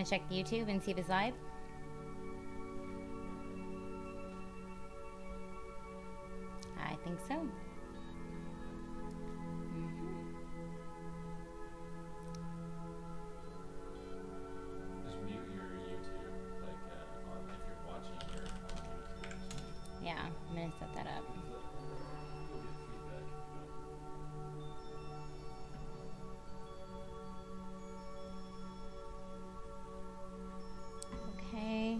gonna check the YouTube and see if it's live? I think so. Just mute your YouTube, like if you're watching your YouTube. Yeah, I'm gonna set that up. You'll get feedback. Okay.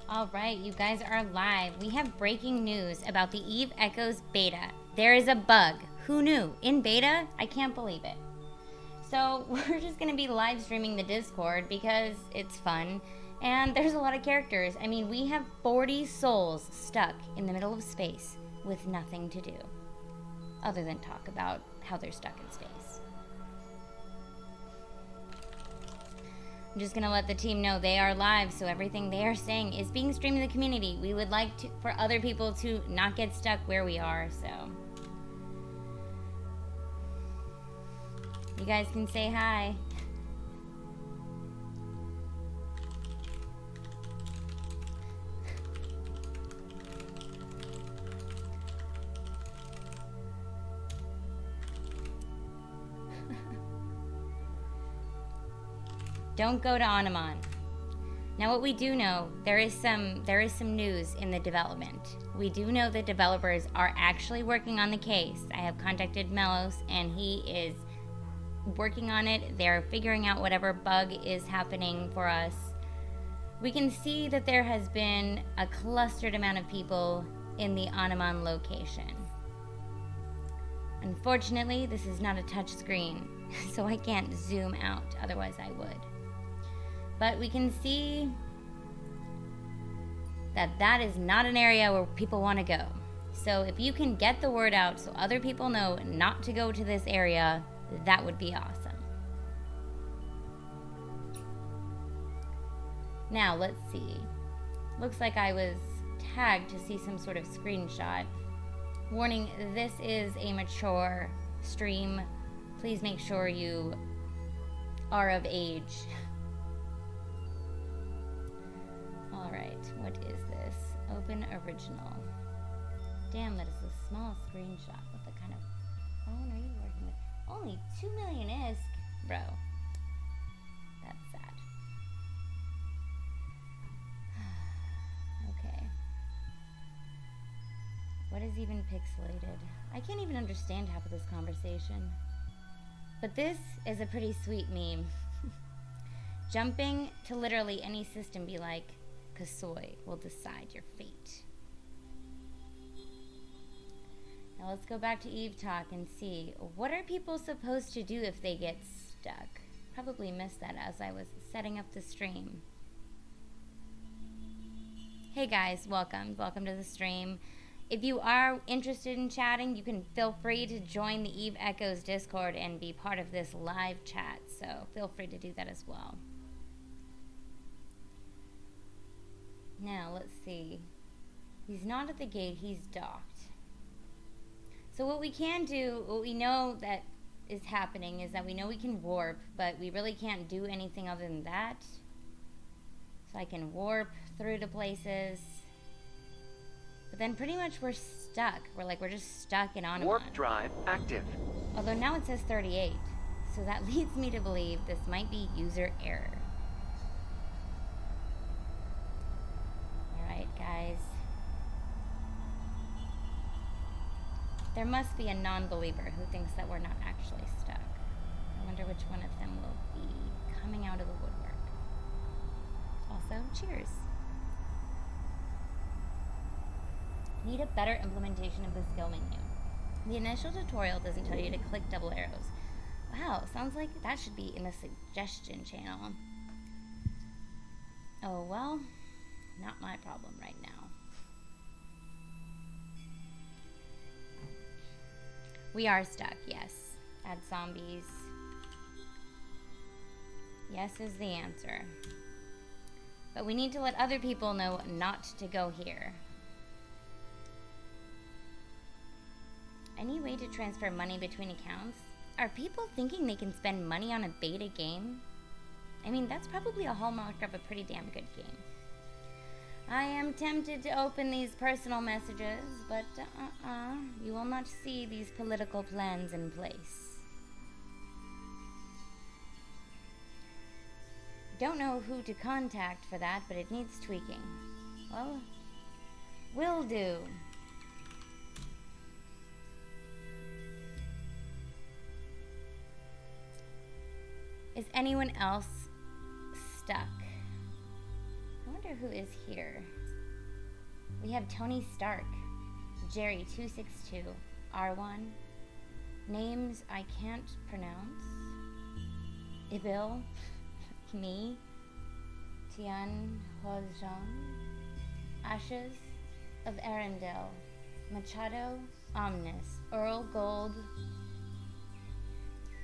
All right, you guys are live. We have breaking news about the Eve Echoes beta. There is a bug. Who knew? In beta? I can't believe it. So we're just going to be live streaming the Discord because it's fun. And there's a lot of characters. I mean, we have 40 souls stuck in the middle of space with nothing to do other than talk about how they're stuck in space. I'm just going to let the team know they are live, so everything they are saying is being streamed in the community. We would like for other people to not get stuck where we are, so you guys can say hi. Don't go to Anamon. Now what we do know, there is some news in the development. We do know the developers are actually working on the case. I have contacted Melos and he is working on it. They're figuring out whatever bug is happening for us. We can see that there has been a clustered amount of people in the Anamon location. Unfortunately, this is not a touch screen, so I can't zoom out, otherwise I would. But we can see that that is not an area where people want to go. So if you can get the word out so other people know not to go to this area, that would be awesome. Now, let's see. Looks like I was tagged to see some sort of screenshot. Warning, this is a mature stream. Please make sure you are of age. Alright, what is this? Open original. Damn, that is a small screenshot. What the kind of phone are you working with? Only 2 million ISK? Bro. That's sad. Okay. What is even pixelated? I can't even understand half of this conversation. But this is a pretty sweet meme. Jumping to literally any system be like, Kasoi will decide your fate. Now let's go back to Eve Talk and see, what are people supposed to do if they get stuck? Probably missed that as I was setting up the stream. Hey guys, welcome to the stream. If you are interested in chatting, you can feel free to join the Eve Echoes Discord and be part of this live chat, so feel free to do that as well. Now, let's see. He's not at the gate, he's docked. So what we can do, what we know that is happening is that we know we can warp, but we really can't do anything other than that. So I can warp through to places. But then pretty much we're stuck. We're just stuck in Anamon. Warp drive active. Although now it says 38. So that leads me to believe this might be user error. Alright, guys. There must be a non-believer who thinks that we're not actually stuck. I wonder which one of them will be coming out of the woodwork. Also, cheers. Need a better implementation of the skill menu. The initial tutorial doesn't tell you to click double arrows. Wow, sounds like that should be in the suggestion channel. Oh well, not my problem right now. We are stuck, yes. Add zombies. Yes is the answer. But we need to let other people know not to go here. Any way to transfer money between accounts? Are people thinking they can spend money on a beta game? I mean, that's probably a hallmark of a pretty damn good game. I am tempted to open these personal messages, but you will not see these political plans in place. Don't know who to contact for that, but it needs tweaking. Well, will do. Is anyone else stuck? I wonder who is here. We have Tony Stark, Jerry262, R1, names I can't pronounce, Ibil, me, Tian Hozhang, Ashes of Arendelle, Machado, Omnis, Earl Gold,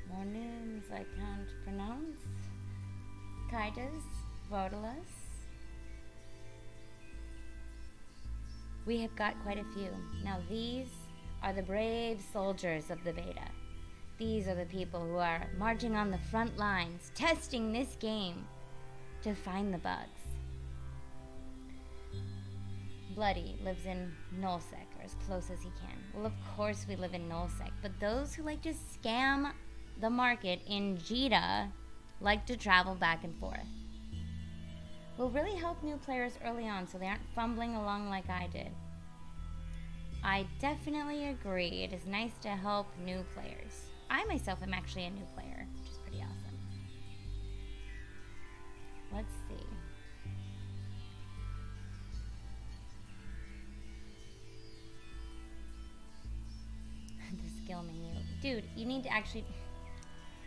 more names I can't pronounce, Kaitas, Vodalis. We have got quite a few. Now these are the brave soldiers of the beta. These are the people who are marching on the front lines, testing this game to find the bugs. Bloody lives in Nullsec, or as close as he can. Well, of course we live in Nullsec, but those who like to scam the market in Jita like to travel back and forth. Will really help new players early on so they aren't fumbling along like I did. I definitely agree. It is nice to help new players. I myself am actually a new player, which is pretty awesome. Let's see. The skill menu. Dude, you need to actually...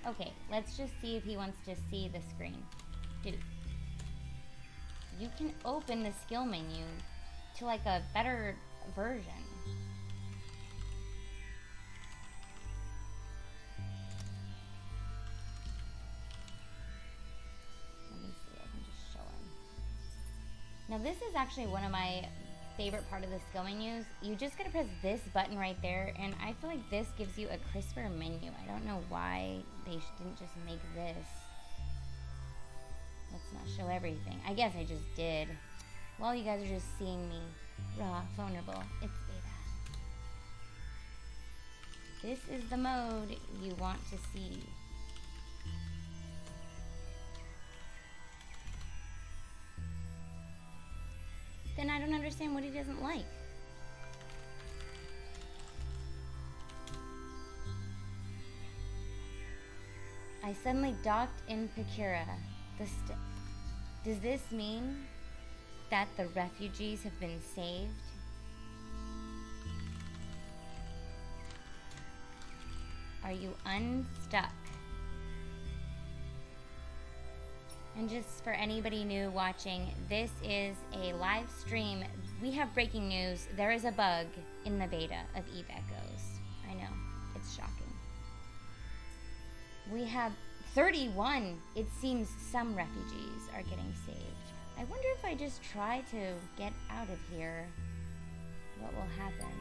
Okay, let's just see if he wants to see the screen. Dude. You can open the skill menu to like a better version. Let me see, I can just show him. Now this is actually one of my favorite part of the skill menus. You just gotta press this button right there, and I feel like this gives you a crisper menu. I don't know why they didn't just make this. Let's not show everything. I guess I just did. While you guys are just seeing me raw, vulnerable, it's beta. This is the mode you want to see. Then I don't understand what he doesn't like. I suddenly docked in Pakura. Does this mean that the refugees have been saved? Are you unstuck? And just for anybody new watching, this is a live stream. We have breaking news. There is a bug in the beta of Eve Echoes. I know, it's shocking. We have 31. It seems some refugees are getting saved. I wonder if I just try to get out of here, what will happen?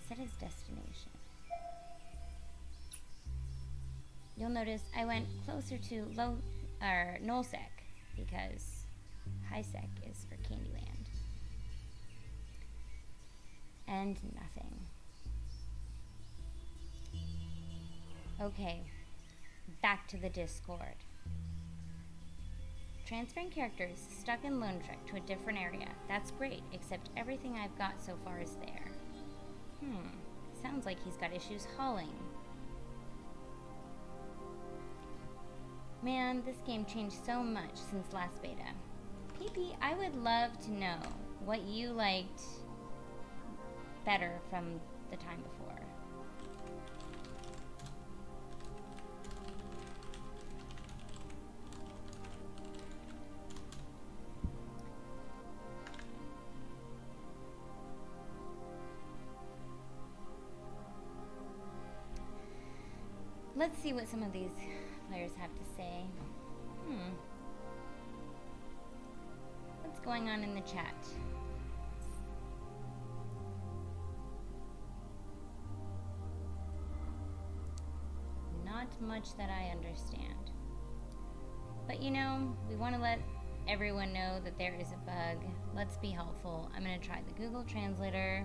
Set as destination. You'll notice I went closer to Nullsec because Highsec is for Candyland. And nothing. Okay, back to the Discord. Transferring characters stuck in Lone Trek to a different area. That's great, except everything I've got so far is there. Sounds like he's got issues hauling. Man, this game changed so much since last beta. PP, I would love to know what you liked better from the time before. Let's see what some of these players have to say. What's going on in the chat? not much that I understand. But you know, we want to let everyone know that there is a bug. Let's be helpful. I'm going to try the Google Translator.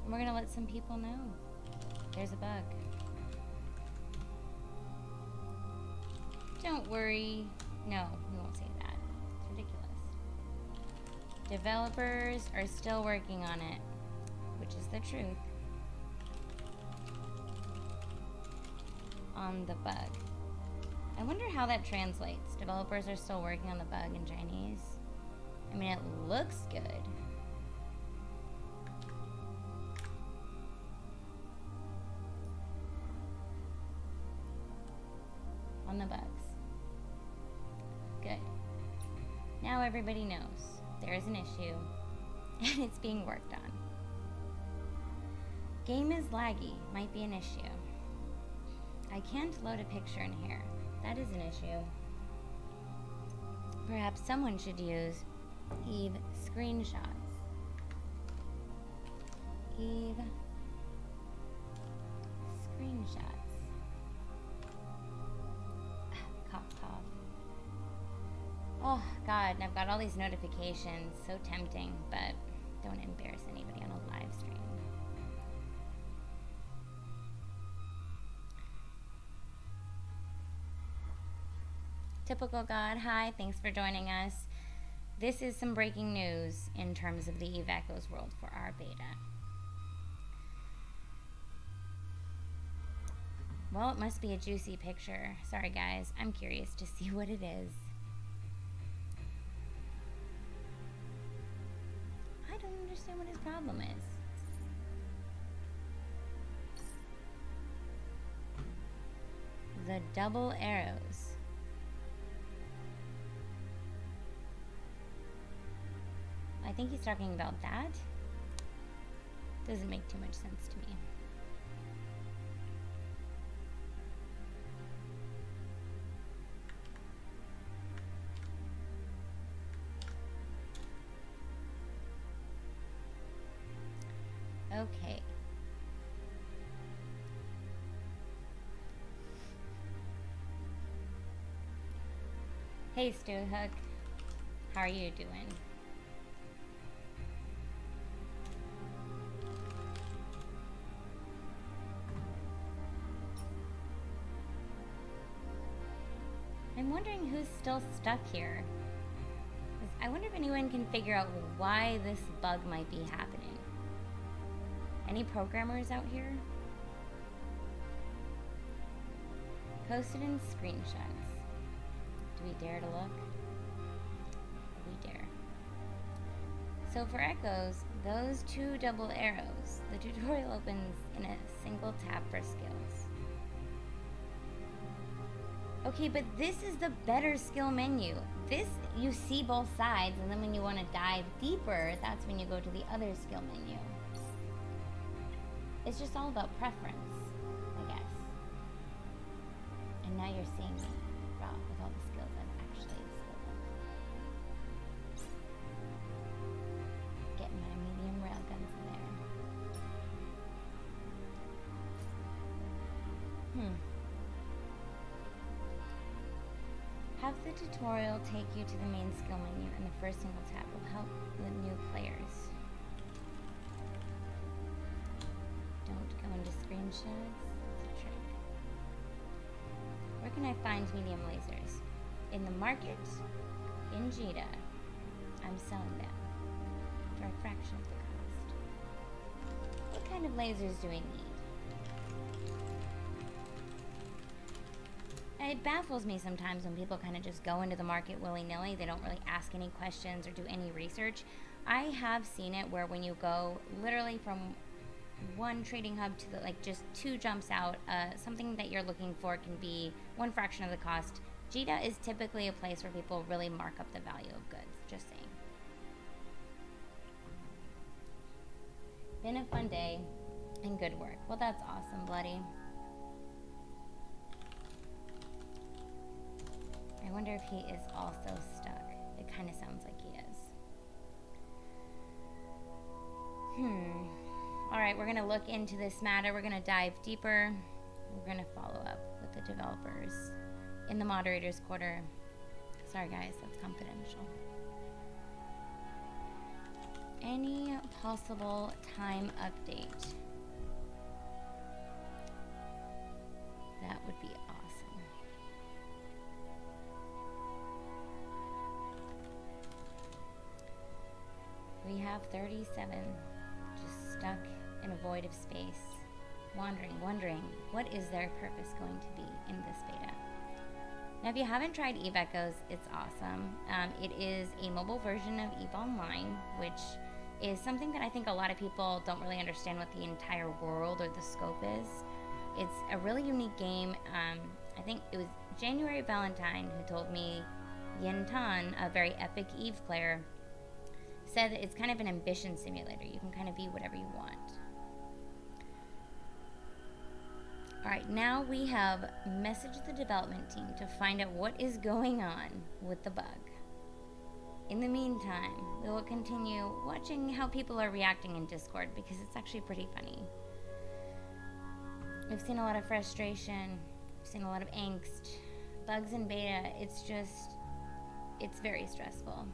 And we're going to let some people know there's a bug. Don't worry. No, we won't say that. It's ridiculous. Developers are still working on it, which is the truth. On the bug. I wonder how that translates. Developers are still working on the bug in Chinese. I mean, it looks good. On the bugs. Good. Now everybody knows there is an issue and it's being worked on. Game is laggy. Might be an issue. I can't load a picture in here. That is an issue. Perhaps someone should use Eve screenshots. Eve screenshots. Cough, cough. Oh, God, and I've got all these notifications. So tempting, but don't embarrass anybody on a live stream. Typical God, hi, thanks for joining us. This is some breaking news in terms of the Eve Echoes world for our beta. Well, it must be a juicy picture. Sorry guys, I'm curious to see what it is. I don't understand what his problem is. The double arrows. I think he's talking about that. Doesn't make too much sense to me. Okay. Hey, Stu Hook. How are you doing? I'm wondering who's still stuck here. I wonder if anyone can figure out why this bug might be happening. Any programmers out here? Posted in screenshots. Do we dare to look? We dare. So for echoes, those two double arrows, the tutorial opens in a single tab for skills. Okay, but this is the better skill menu. This, you see both sides, and then when you want to dive deeper, that's when you go to the other skill menu. It's just all about preference, I guess. And now you're seeing me raw with all the skills I've actually skilled up. Getting my medium railguns in there. Have the tutorial take you to the main skill menu, and the first single tab will help with new players. Don't go into screenshots. That's a trick. Where can I find medium lasers? In the market, in Jita. I'm selling them for a fraction of the cost. What kind of lasers do we need? It baffles me sometimes when people kind of just go into the market willy-nilly. They don't really ask any questions or do any research. I have seen it where when you go literally from one trading hub to the, like, just two jumps out, something that you're looking for can be one fraction of the cost. Jita is typically a place where people really mark up the value of goods. Just saying. Been a fun day and good work. Well, that's awesome, Bloody. I wonder if he is also stuck. It kind of sounds like he is. Alright. right, we're going to look into this matter. We're going to dive deeper. We're going to follow up with the developers in the moderator's quarter. Sorry, guys, that's confidential. Any possible time update? That would be awesome. We have 37 just stuck in a void of space, wondering what is their purpose going to be in this beta. Now, if you haven't tried Eve Echoes, it's awesome. It is a mobile version of Eve Online, which is something that I think a lot of people don't really understand what the entire world or the scope is. It's a really unique game. I think it was January Valentine who told me Yin Tan, a very epic Eve player, said that it's kind of an ambition simulator. You can kind of be whatever you want. Alright, now we have messaged the development team to find out what is going on with the bug. In the meantime, we will continue watching how people are reacting in Discord because it's actually pretty funny. We've seen a lot of frustration, we've seen a lot of angst. Bugs in beta, it's very stressful.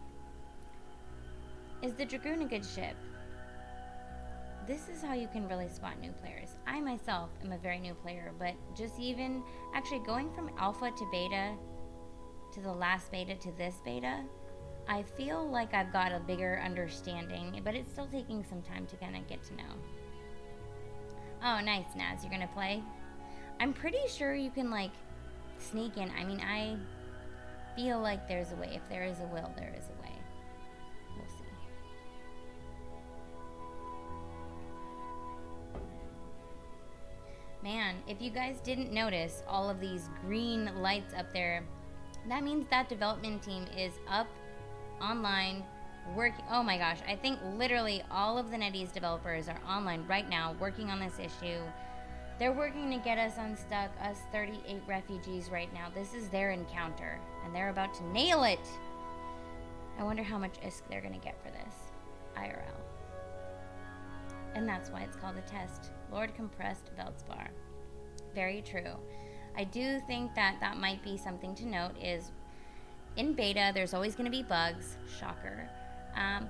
Is the Dragoon a good ship? This is how you can really spot new players. I myself am a very new player, but just even actually going from alpha to beta, to the last beta to this beta, I feel like I've got a bigger understanding, but it's still taking some time to kind of get to know. Oh, nice, Naz. You're gonna play? I'm pretty sure you can, like, sneak in. I mean, I feel like there's a way. If there is a will, there is a way. We'll see. Man, if you guys didn't notice all of these green lights up there, that means that development team is up, online, working. Oh my gosh, I think literally all of the NetEase developers are online right now working on this issue. They're working to get us unstuck, us 38 refugees right now. This is their encounter, and they're about to nail it. I wonder how much ISK they're going to get for this. IRL. And that's why it's called a test. Lord Compressed Veldspar. Very true. I do think that that might be something to note is in beta, there's always going to be bugs. Shocker.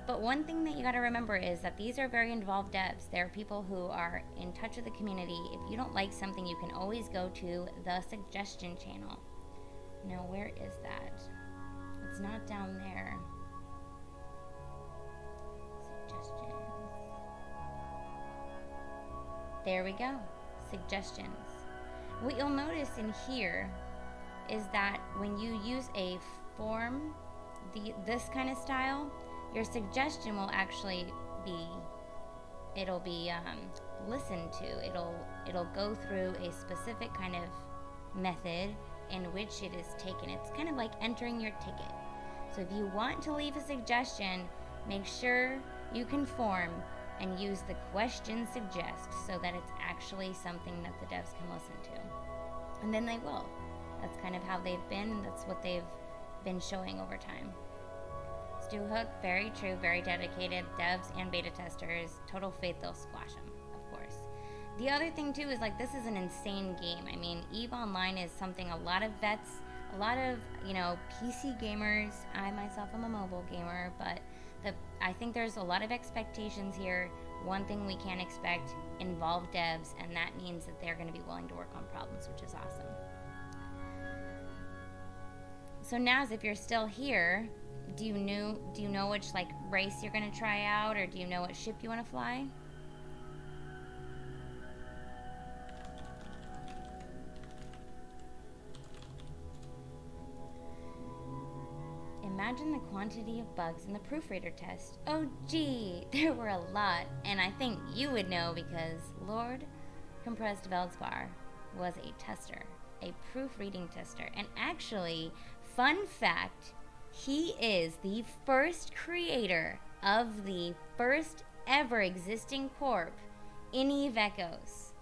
But one thing that you got to remember is that these are very involved devs. There are people who are in touch with the community. If you don't like something, you can always go to the suggestion channel. Now, where is that? It's not down there. Suggestions. There we go. Suggestions. What you'll notice in here is that when you use a form, this kind of style, your suggestion will actually be, it'll be listened to. It'll go through a specific kind of method in which it is taken. It's kind of like entering your ticket. So if you want to leave a suggestion, make sure you conform and use the question suggest so that it's actually something that the devs can listen to. And then they will. That's kind of how they've been, and that's what they've been showing over time. Stu Hook, very true, very dedicated. Devs and beta testers, total faith they'll squash them, of course. The other thing too is like this is an insane game. I mean, EVE Online is something a lot of vets, a lot of, PC gamers, I myself am a mobile gamer, but I think there's a lot of expectations here. One thing we can expect, involved devs, and that means that they're going to be willing to work on problems, which is awesome. So Naz, if you're still here, do you know which race you're going to try out, or do you know what ship you want to fly? Imagine the quantity of bugs in the proofreader test. Oh gee, there were a lot, and I think you would know because Lord Compressed Veldspar was a tester, a proofreading tester, and actually, fun fact, he is the first creator of the first ever existing corp in Eve Echoes.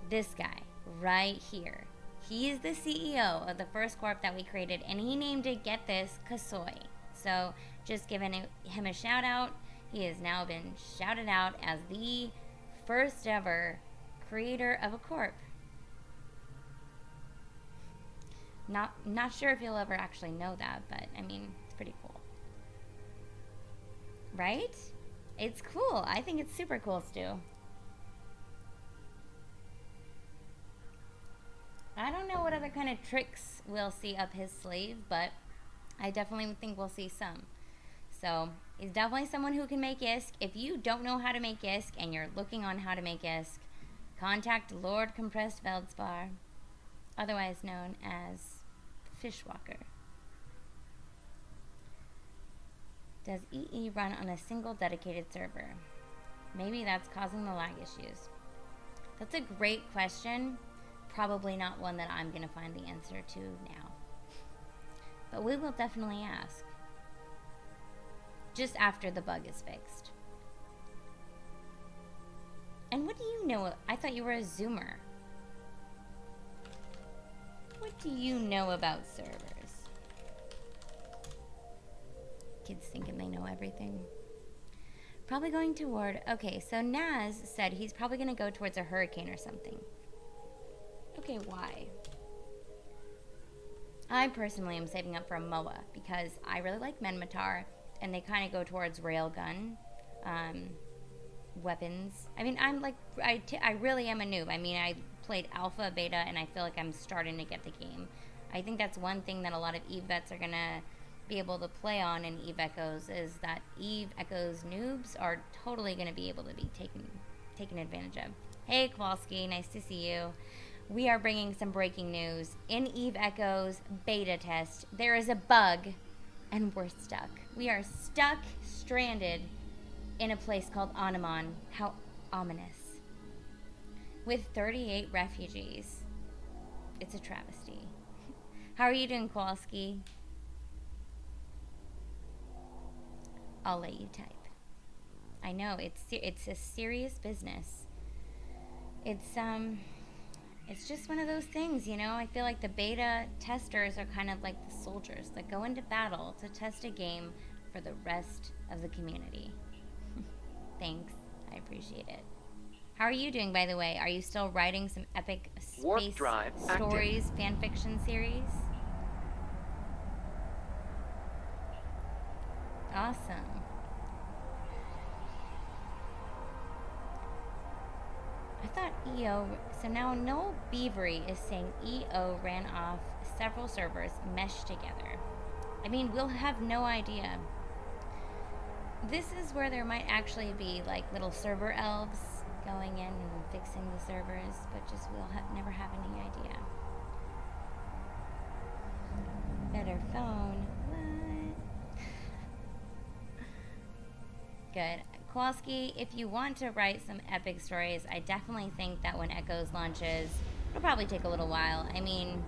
This guy, right here. He is the CEO of the first corp that we created, and he named it, get this, Kasoi. So, just giving him a shout out. He has now been shouted out as the first ever creator of a corp. Not sure if you'll ever actually know that, but I mean, it's pretty cool. Right? It's cool. I think it's super cool, Stu. I don't know what other kind of tricks we'll see up his sleeve, but I definitely think we'll see some. So he's definitely someone who can make ISK. If you don't know how to make ISK and you're looking on how to make ISK, contact Lord Compressed Veldspar, otherwise known as Fishwalker. Does EE run on a single dedicated server? Maybe that's causing the lag issues. That's a great question. Probably not one that I'm going to find the answer to now. But we will definitely ask. Just after the bug is fixed. And what do you know? I thought you were a Zoomer. What do you know about servers? Kids thinking they know everything. Probably going toward... Okay, so Naz said he's probably going to go towards a hurricane or something. Okay, why? I personally am saving up for a MOA because I really like Menmatar, and they kind of go towards railgun weapons. I mean, I'm like, I really am a noob. I mean, I played alpha, beta, and I feel like I'm starting to get the game. I think that's one thing that a lot of EVE vets are going to be able to play on in EVE Echoes is that EVE Echoes noobs are totally going to be able to be taken advantage of. Hey, Kowalski, nice to see you. We are bringing some breaking news. In EVE Echoes beta test, there is a bug, and we're stuck. We are stuck, stranded, in a place called Anamon. How ominous. With 38 refugees. It's a travesty. How are you doing, Kowalski? I'll let you type. I know, it's a serious business. It's just one of those things, you know? I feel like the beta testers are kind of like the soldiers that go into battle to test a game for the rest of the community. Thanks. I appreciate it. How are you doing, by the way? Are you still writing some epic space stories, fanfiction series? Awesome. I thought EO, so now Noel Beavery is saying EO ran off several servers meshed together. I mean, we'll have no idea. This is where there might actually be like little server elves going in and fixing the servers, but just we'll never have any idea. Better phone. What? Good. Kowalski, if you want to write some epic stories, I definitely think that when Echoes launches, it'll probably take a little while. I mean,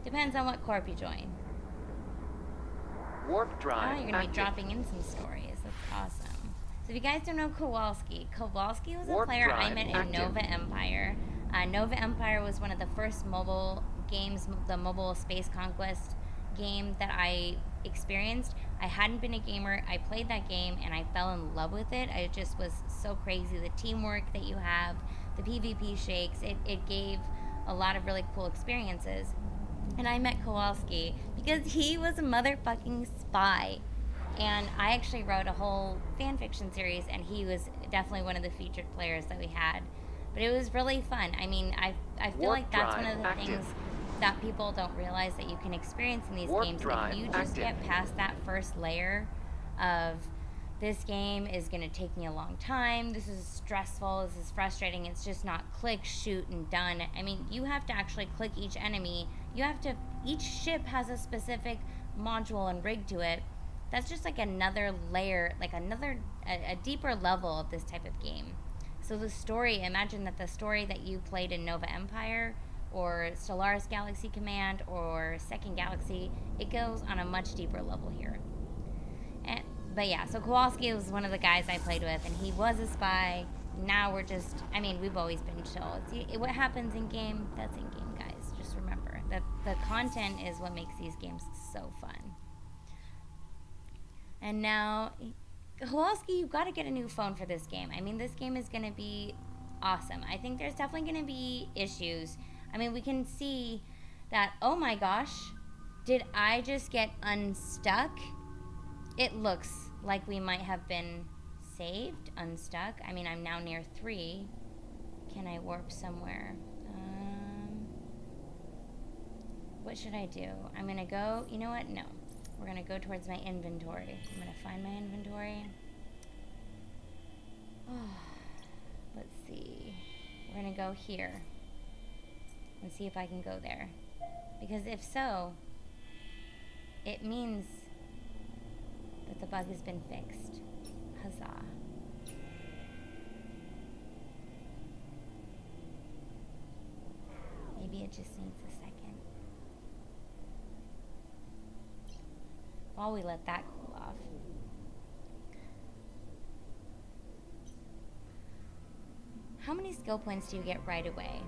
depends on what corp you join. Warp drive. Oh, you're going to be dropping in some stories. That's awesome. So if you guys don't know Kowalski was a player I met in Nova Empire. Nova Empire was one of the first mobile games, the mobile space conquest game that I experienced. I hadn't been a gamer. I played that game and I fell in love with it. It just was so crazy. The teamwork that you have, the PvP shakes, it gave a lot of really cool experiences. And I met Kowalski because he was a motherfucking spy. And I actually wrote a whole fanfiction series, and he was definitely one of the featured players that we had. But it was really fun. I mean, I feel like that's one of the things that people don't realize that you can experience in these games. If you just get past that first layer of this game is going to take me a long time, this is stressful, this is frustrating, it's just not click, shoot, and done. I mean, you have to actually click each enemy. Each ship has a specific module and rig to it. That's just like another layer, like a deeper level of this type of game. So the story, imagine that the story that you played in Nova Empire or Stellaris Galaxy Command or Second Galaxy, it goes on a much deeper level here. But yeah, so Kowalski was one of the guys I played with, and he was a spy. Now we're just, I mean, we've always been chill. What happens in game, that's in game, guys. Just remember that the content is what makes these games so fun. And now, Kowalski, you've got to get a new phone for this game. I mean, this game is going to be awesome. I think there's definitely going to be issues. I mean, we can see that, oh my gosh, did I just get unstuck? It looks like we might have been saved, unstuck. I mean, I'm now near 3. Can I warp somewhere? What should I do? I'm going to go, you know what? No. We're going to go towards my inventory. I'm going to find my inventory. Let's see. We're going to go here and see if I can go there. Because if so, it means that the bug has been fixed. Huzzah. Maybe it just needs a second. While we let that cool off. How many skill points do you get right away?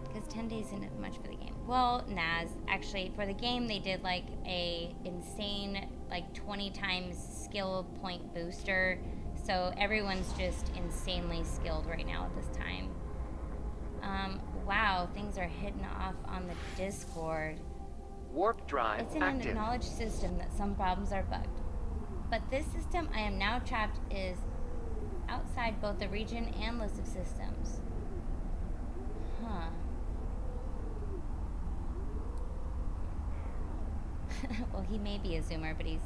Because 10 days isn't much for the game. Well, Naz, actually, for the game, they did like a insane, like 20 times skill point booster. So everyone's just insanely skilled right now at this time. Wow, things are hitting off on the Discord. Warp drive It's an active. acknowledged system that some problems are bugged. But this system I am now trapped is outside both the region and list of systems. Huh. Well, he may be a zoomer, but he's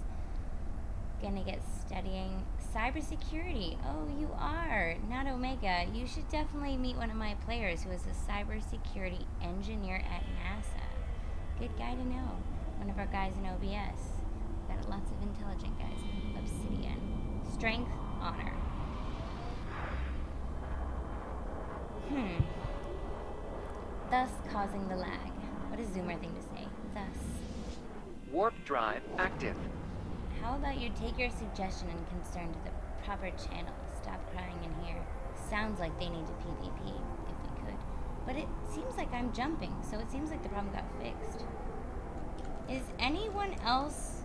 gonna get studying cybersecurity. Oh, you are. Not Omega. You should definitely meet one of my players who is a cybersecurity engineer at NASA. Good guy to know. One of our guys in OBS. Got lots of intelligent guys. Obsidian. Strength, honor. Thus causing the lag. What a zoomer thing to say. Thus. Warp drive active. How about you take your suggestion and concern to the proper channel? Stop crying in here. Sounds like they need to PvP, if we could. But it seems like I'm jumping, so it seems like the problem got fixed. Is anyone else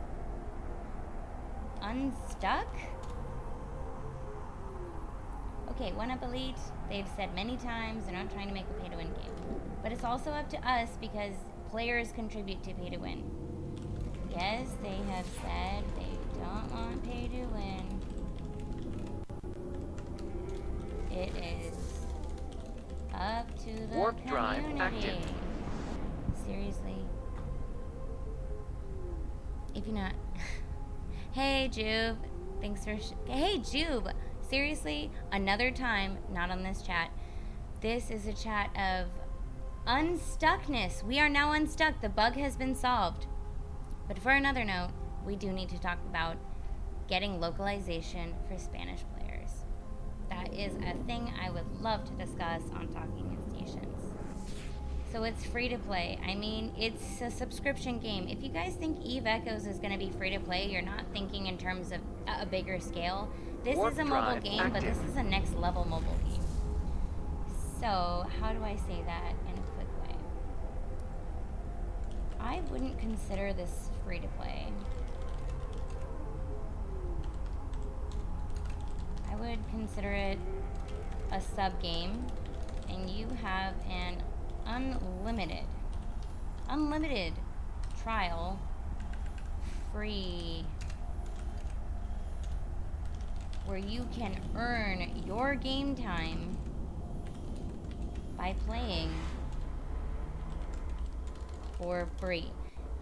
unstuck? Okay, One Up Elite, they've said many times they're not trying to make a pay-to-win game. But it's also up to us because players contribute to pay-to-win. Yes, they have said they don't want pay-to-win. It is up to the Warp drive community. active. Seriously. If you're not... Hey, Jube. Thanks for... Hey, Jube. Seriously, another time, not on this chat. This is a chat of unstuckness. We are now unstuck. The bug has been solved. But for another note, we do need to talk about getting localization for Spanish players. That is a thing I would love to discuss on Talking Stations. So it's free to play. I mean, it's a subscription game. If you guys think Eve Echoes is going to be free to play, you're not thinking in terms of a bigger scale. This Warp is a mobile drive game, but active. this is a next level mobile game. So, how do I say that in a quick way? I wouldn't consider this free to play. I would consider it a sub game, and you have an unlimited trial free where you can earn your game time by playing for free.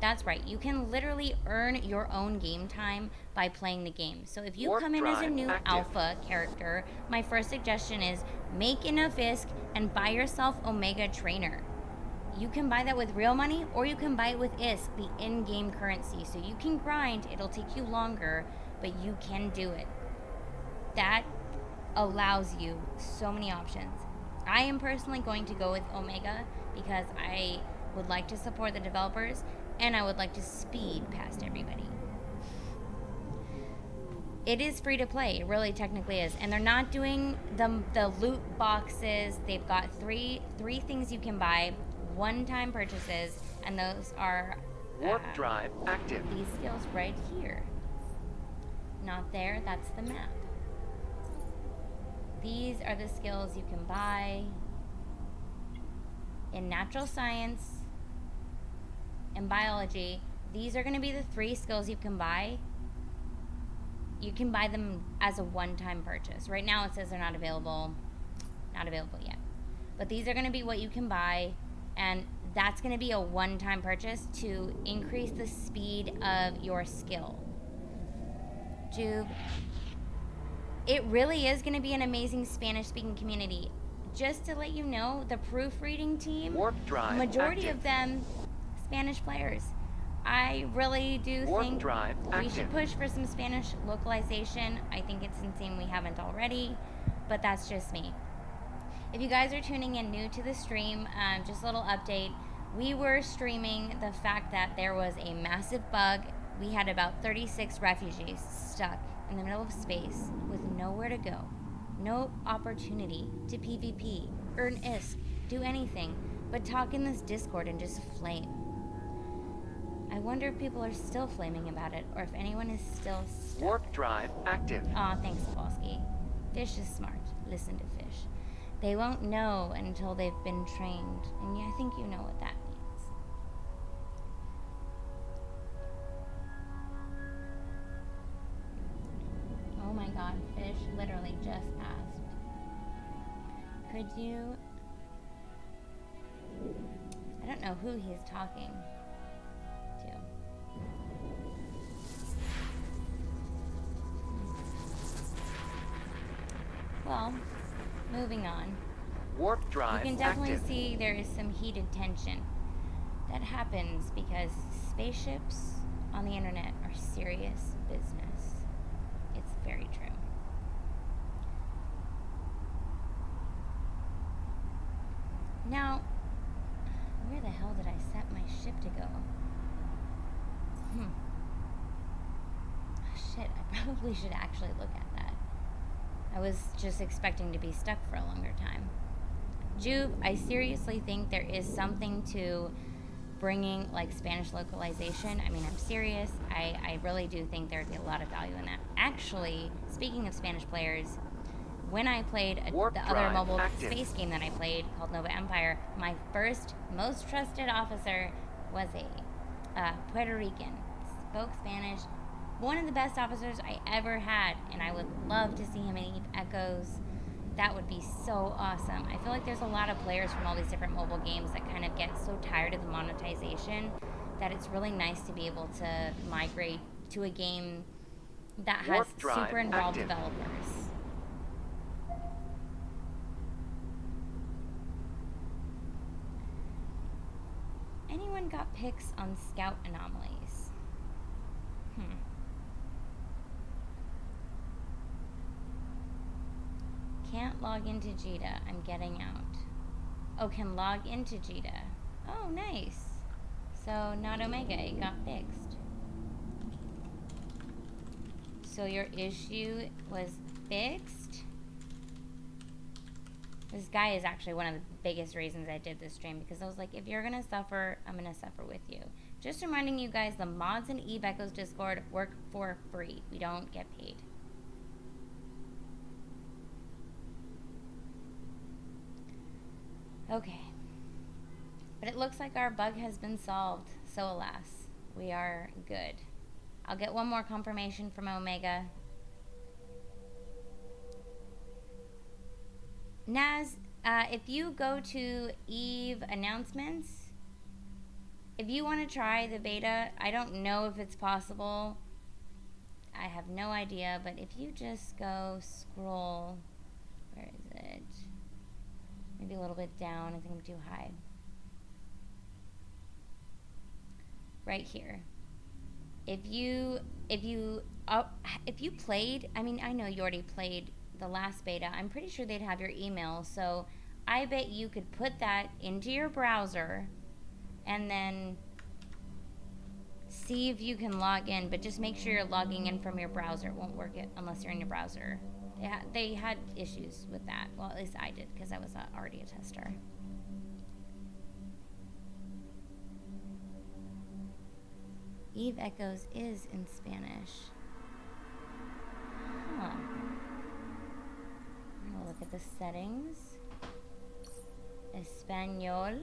That's right, you can literally earn your own game time by playing the game. So if you Warp come in as a drive new active. alpha character, my first suggestion is make enough ISK and buy yourself Omega Trainer. You can buy that with real money, or you can buy it with ISK, the in-game currency. So you can grind, it'll take you longer, but you can do it. That allows you so many options. I am personally going to go with Omega because I would like to support the developers and I would like to speed past everybody. It is free to play, it really technically is. And they're not doing the loot boxes. They've got three things you can buy, one-time purchases, and those are Warp drive active. these skills right here. not there, that's the map. These are the skills you can buy in natural science and biology. These are going to be the 3 skills you can buy. You can buy them as a one-time purchase. Right now it says they're not available yet. But these are going to be what you can buy, and that's going to be a one-time purchase to increase the speed of your skill. Juve, it really is going to be an amazing Spanish-speaking community. Just to let you know, the proofreading team, Warp drive majority active. of them Spanish players. I really do Warp think drive we should active. push for some Spanish localization. I think it's insane we haven't already, but that's just me. If you guys are tuning in new to the stream, just a little update. We were streaming the fact that there was a massive bug. We had about 36 refugees stuck in the middle of space with nowhere to go. No opportunity to PvP, earn ISK, do anything but talk in this Discord and just flame. I wonder if people are still flaming about it, or if anyone is still stuck. Warp drive active. Aw, thanks, Kowalski. Fish is smart. Listen to Fish. They won't know until they've been trained, and I think you know what that means. Oh my god, Fish literally just asked. Could you... I don't know who he's talking to. Well, moving on. Warp drive You can definitely active. see there is some heated tension. That happens because spaceships on the internet are serious business. It's very true. Now, where the hell did I set my ship to go? Shit, I probably should actually look at that. I was just expecting to be stuck for a longer time. Juve, I seriously think there is something to bringing like Spanish localization. I mean, I'm serious. I really do think there'd be a lot of value in that. Actually, speaking of Spanish players, when I played Warp the other drive mobile active. space game that I played called Nova Empire, my first most trusted officer was a Puerto Rican. Spoke Spanish. One of the best officers I ever had, and I would love to see him in Eve Echoes. That would be so awesome. I feel like there's a lot of players from all these different mobile games that kind of get so tired of the monetization that it's really nice to be able to migrate to a game that has Warp drive super involved active. developers. Anyone got pics on scout anomalies? Can't log into Jita. I'm getting out. Oh, can log into Jita. Oh, nice. So, not Omega. It got fixed. So, your issue was fixed? This guy is actually one of the biggest reasons I did this stream, because I was like, if you're going to suffer, I'm going to suffer with you. Just reminding you guys, the mods in Eve Echoes Discord work for free. We don't get paid. Okay. But it looks like our bug has been solved, so alas, we are good. I'll get one more confirmation from Omega. Naz, if you go to Eve announcements, if you want to try the beta, I don't know if it's possible. I have no idea, but if you just go scroll, where is it? Maybe a little bit down. I think I'm too high. Right here. If you played, I mean, I know you already played the last beta. I'm pretty sure they'd have your email, so I bet you could put that into your browser and then see if you can log in, but just make sure you're logging in from your browser. It won't work unless you're in your browser. They had issues with that. Well, at least I did, because I was already a tester. Eve Echoes is in Spanish. the settings. Espanol.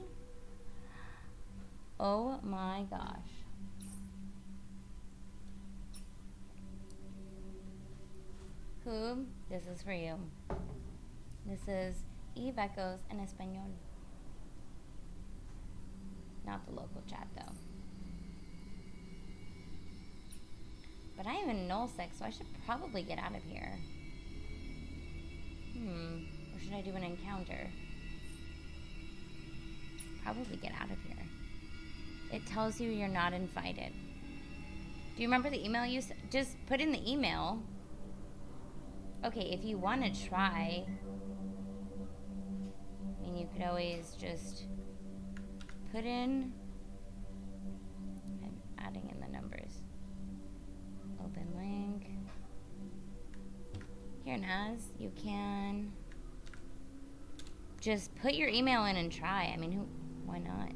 Oh my gosh. Who? This is for you. This is Eve Echoes en Espanol. Not the local chat though. But I am in nullsec, so I should probably get out of here. Or should I do an encounter? Probably get out of here. It tells you you're not invited. Do you remember the email you sent? Just put in the email. Okay, if you want to try, I mean, you could always just put in, I'm adding in the numbers. Open link. Here, Naz, you can just put your email in and try. I mean, why not?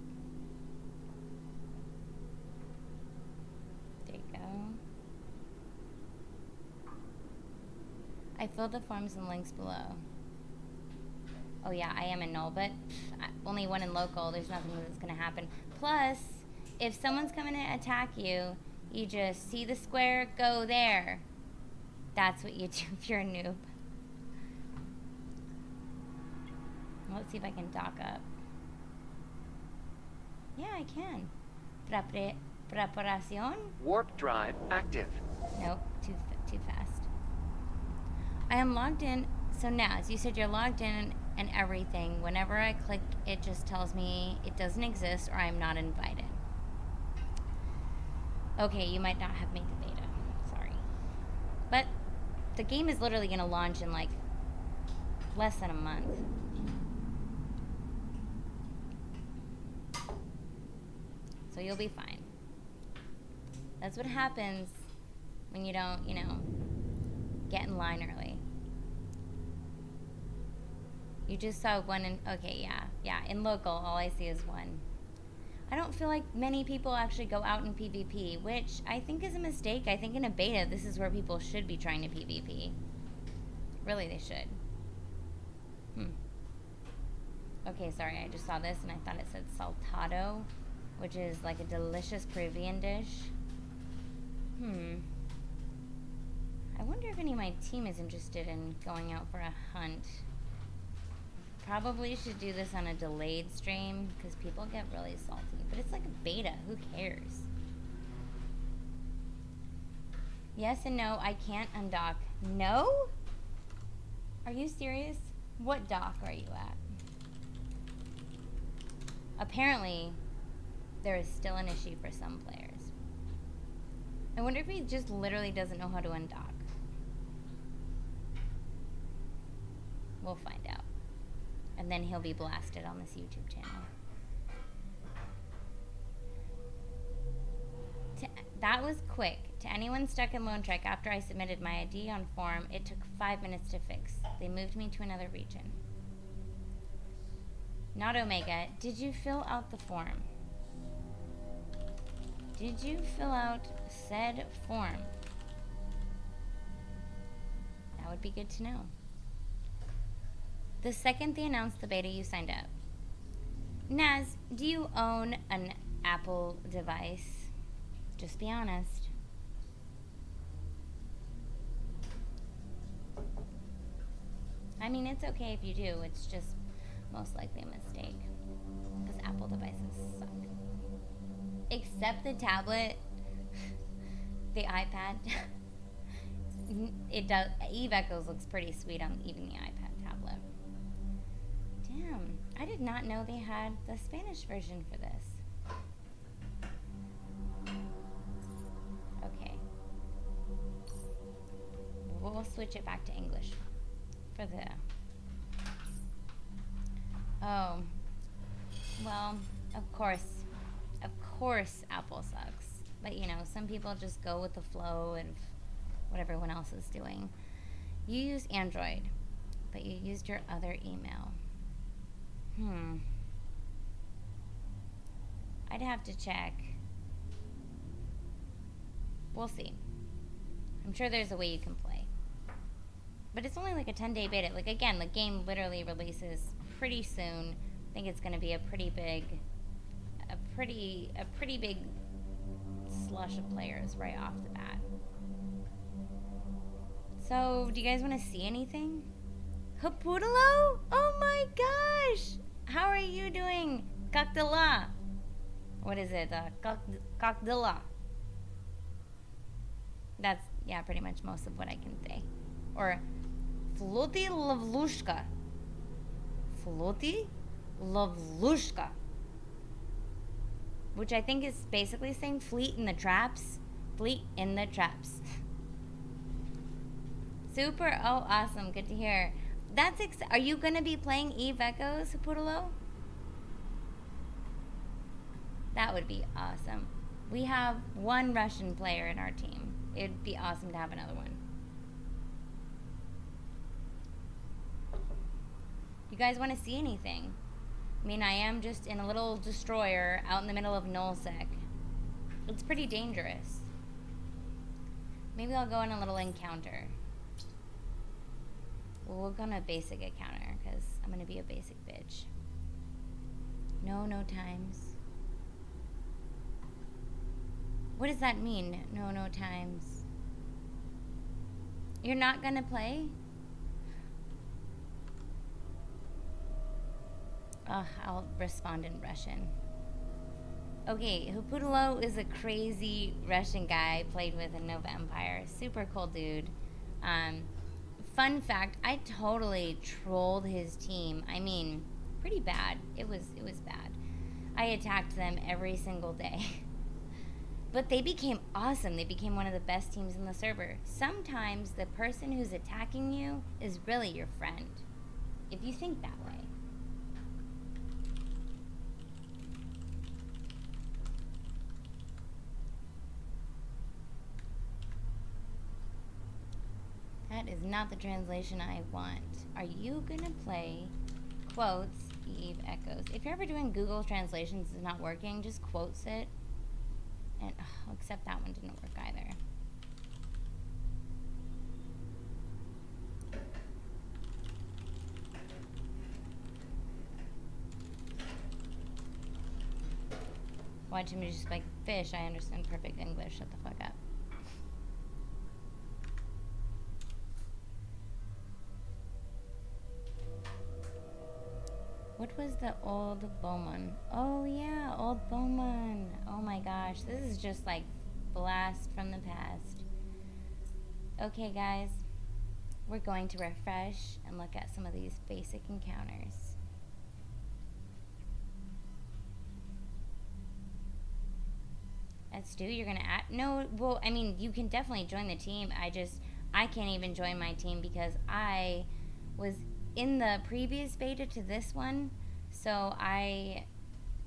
There you go. I filled the forms and links below. Oh yeah, I am in null, but only one in local. There's nothing that's gonna happen. Plus, if someone's coming to attack you, you just see the square, go there. That's what you do if you're a noob. Let's see if I can dock up. Yeah, I can. Preparación? Warp drive active. Nope, too fast. I am logged in. So now, as you said, you're logged in and everything. Whenever I click, it just tells me it doesn't exist or I'm not invited. Okay, you might not have made the beta. Sorry. But the game is literally going to launch in like less than a month. So you'll be fine. That's what happens when you don't, get in line early. You just saw one in, okay, yeah, in local, all I see is one. I don't feel like many people actually go out in PvP, which I think is a mistake. I think in a beta, this is where people should be trying to PvP. Really, they should. Okay, sorry, I just saw this and I thought it said saltado, which is like a delicious Peruvian dish. I wonder if any of my team is interested in going out for a hunt. Probably should do this on a delayed stream because people get really salty. But it's like a beta. Who cares? Yes and no. I can't undock. No? Are you serious? What dock are you at? Apparently, there is still an issue for some players. I wonder if he just literally doesn't know how to undock. We'll find out. And then he'll be blasted on this YouTube channel. That was quick. To anyone stuck in Lone Trek after I submitted my ID on form, it took 5 minutes to fix. They moved me to another region. Not Omega. Did you fill out the form? Did you fill out said form? That would be good to know. The second they announced the beta, you signed up. Naz, do you own an Apple device? Just be honest. I mean, it's okay if you do. It's just most likely a mistake. Because Apple devices suck. Except the tablet, the iPad. It does. Eve Echoes looks pretty sweet on even the iPad tablet. Damn, I did not know they had the Spanish version for this. Okay. We'll switch it back to English for the... Oh. Well, of course Apple sucks. But, some people just go with the flow of what everyone else is doing. You use Android, but you used your other email. I'd have to check. We'll see. I'm sure there's a way you can play. But it's only like a 10-day beta. Like, again, the game literally releases pretty soon. I think it's going to be a pretty big slush of players right off the bat. So, do you guys want to see anything? Hapudalo? Oh my gosh! How are you doing? Kakdala. What is it? Kakdala. That's, yeah, pretty much most of what I can say. Or, Floti Lavlushka. Floti Lavlushka. Which I think is basically saying fleet in the traps. Fleet in the traps. Super. Oh, awesome. Good to hear. That's are you going to be playing Eve Echoes, Pudalo? That would be awesome. We have one Russian player in our team. It'd be awesome to have another one. You guys want to see anything? I mean, I am just in a little destroyer out in the middle of Nullsec. It's pretty dangerous. Maybe I'll go on a little encounter. We'll go on a basic encounter, because I'm going to be a basic bitch. No times. What does that mean, no times? You're not going to play? I'll respond in Russian. Okay, Hupudalo is a crazy Russian guy I played with in Nova Empire. Super cool dude. Fun fact, I totally trolled his team. I mean, pretty bad. It was bad. I attacked them every single day. But they became awesome. They became one of the best teams in the server. Sometimes the person who's attacking you is really your friend, if you think that way. That is not the translation I want. Are you gonna play quotes Eve Echoes? If you're ever doing Google translations is not working, just quotes it. And except that one didn't work either. Watching me just like fish, I understand perfect English. Shut the fuck up. What was the old Bowman? Oh yeah, old Bowman. Oh my gosh, this is just like blast from the past. Okay guys, we're going to refresh and look at some of these basic encounters. Stu, you're gonna add? No, well, I mean, you can definitely join the team. I can't even join my team because I was in the previous beta to this one, so I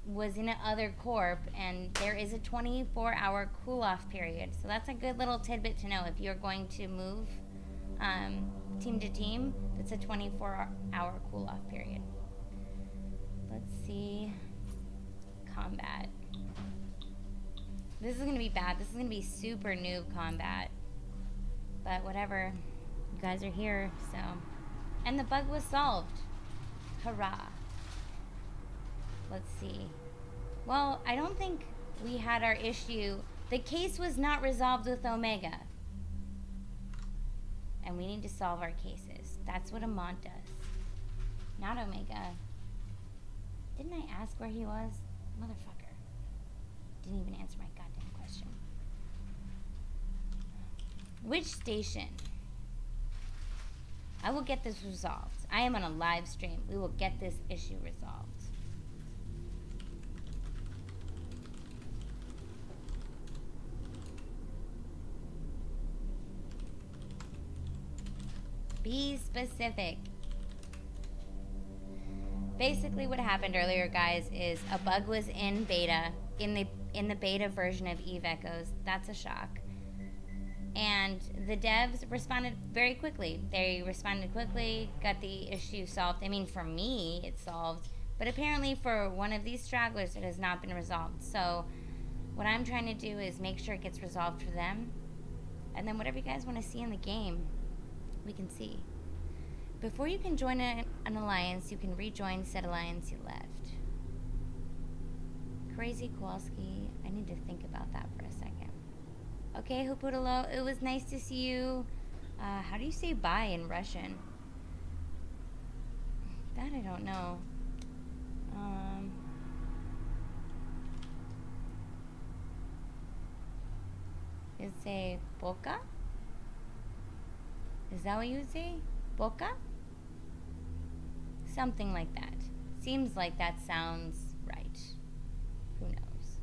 was in another corp, and there is a 24-hour cool-off period. So that's a good little tidbit to know if you're going to move team to team. It's a 24-hour cool-off period. Let's see. Combat. This is going to be bad. This is going to be super noob combat. But whatever. You guys are here, so... And the bug was solved. Hurrah. Let's see. Well, I don't think we had our issue. The case was not resolved with Omega. And we need to solve our cases. That's what Amont does. Not Omega. Didn't I ask where he was? Motherfucker. Didn't even answer my goddamn question. Which station? I will get this resolved. I am on a live stream. We will get this issue resolved. Be specific. Basically what happened earlier, guys, is a bug was in beta, in the beta version of Eve Echoes. That's a shock. And the devs responded very quickly. They responded quickly, got the issue solved. I mean, for me, it's solved. But apparently for one of these stragglers, it has not been resolved. So what I'm trying to do is make sure it gets resolved for them. And then whatever you guys want to see in the game, we can see. Before you can join an alliance, you can rejoin said alliance you left. Crazy Kowalski. I need to think about that for a second. Okay, Hopudalo, it was nice to see you. How do you say bye in Russian? That I don't know. Is say boca? Is that what you would say? Boca? Something like that. Seems like that sounds right. Who knows?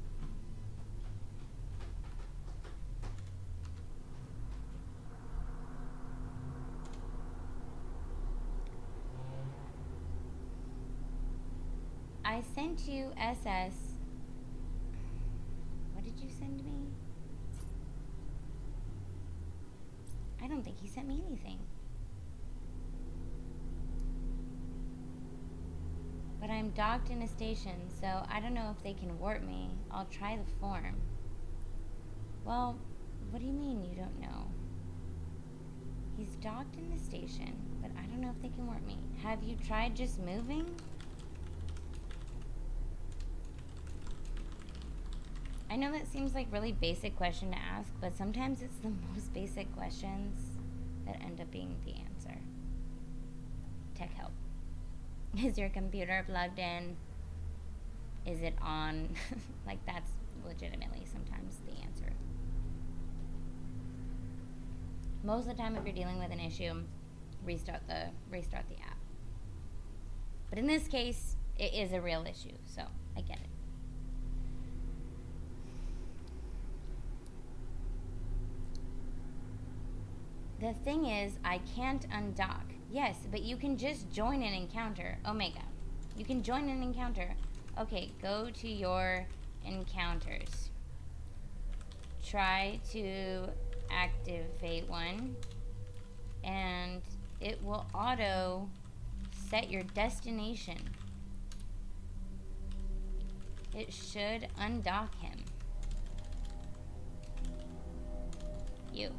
I sent you SS. What did you send me? I don't think he sent me anything. But I'm docked in a station, so I don't know if they can warp me. I'll try the form. Well, what do you mean you don't know? He's docked in the station, but I don't know if they can warp me. Have you tried just moving? I know that seems like really basic question to ask, but sometimes it's the most basic questions that end up being the answer. Tech help. Is your computer plugged in? Is it on? Like, that's legitimately sometimes the answer. Most of the time, if you're dealing with an issue, restart the app. But in this case, it is a real issue, so I get it. The thing is, I can't undock. Yes, but you can just join an encounter. Omega. You can join an encounter. Okay, go to your encounters. Try to activate one. And it will auto set your destination. It should undock him. You.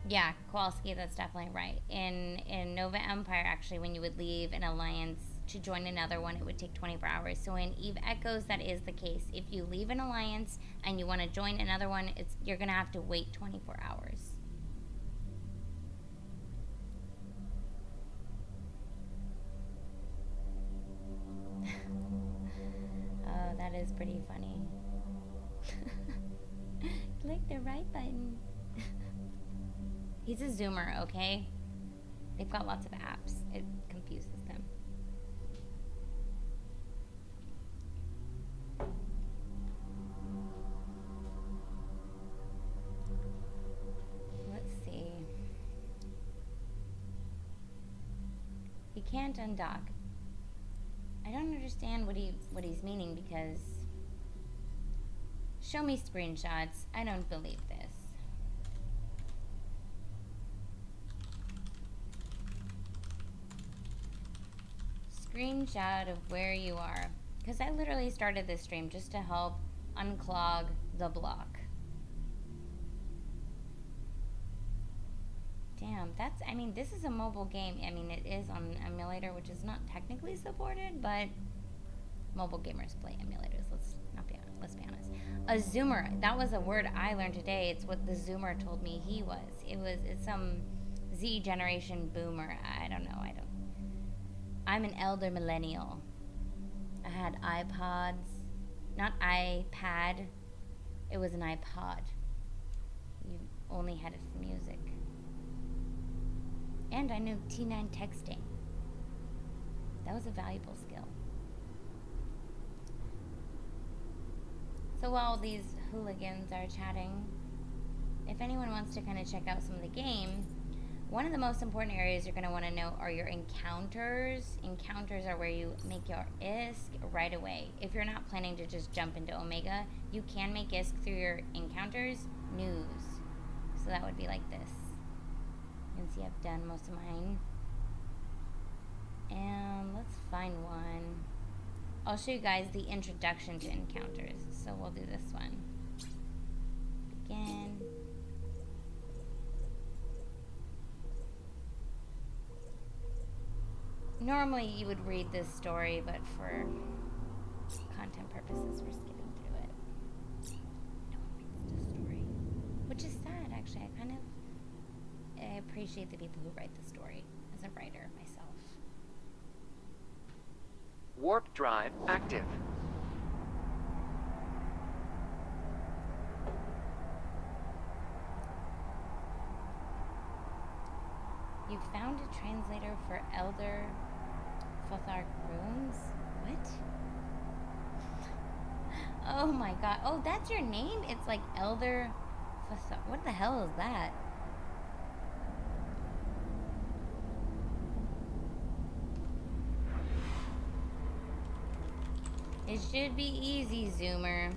Yeah, Kowalski, that's definitely right. In Nova Empire, actually, when you would leave an alliance to join another one, it would take 24 hours. So in Eve Echoes, that is the case. If you leave an alliance and you want to join another one, you're going to have to wait 24 hours. Oh, that is pretty funny. Click the right button. He's a Zoomer, okay? They've got lots of apps. It confuses them. Let's see. He can't undock. I don't understand what he's meaning, because show me screenshots. I don't believe this. Screenshot of where you are, because I literally started this stream just to help unclog the block. Damn, I mean, this is a mobile game. I mean, it is on Emulator, which is not technically supported, but mobile gamers play emulators. Let's be honest. A Zoomer, that was a word I learned today. It's what the Zoomer told me he was. It's some Z generation boomer. I don't know. I'm an elder millennial. I had iPods, not iPad. It was an iPod. You only had it for music. And I knew T9 texting. That was a valuable skill. So while these hooligans are chatting, if anyone wants to kind of check out some of the game, one of the most important areas you're going to want to know are your encounters. Encounters are where you make your ISK right away. If you're not planning to just jump into Omega, you can make ISK through your encounters, news. So that would be like this. You can see I've done most of mine. And let's find one. I'll show you guys the introduction to encounters. So we'll do this one. Begin. Normally you would read this story, but for content purposes, we're skipping through it. No one reads the story, which is sad, actually. I appreciate the people who write the story as a writer myself. Warp drive active. You found a translator for Elder Futhark runes? What? Oh my god. Oh, that's your name? It's like Elder Futhark. What the hell is that? It should be easy, Zoomer.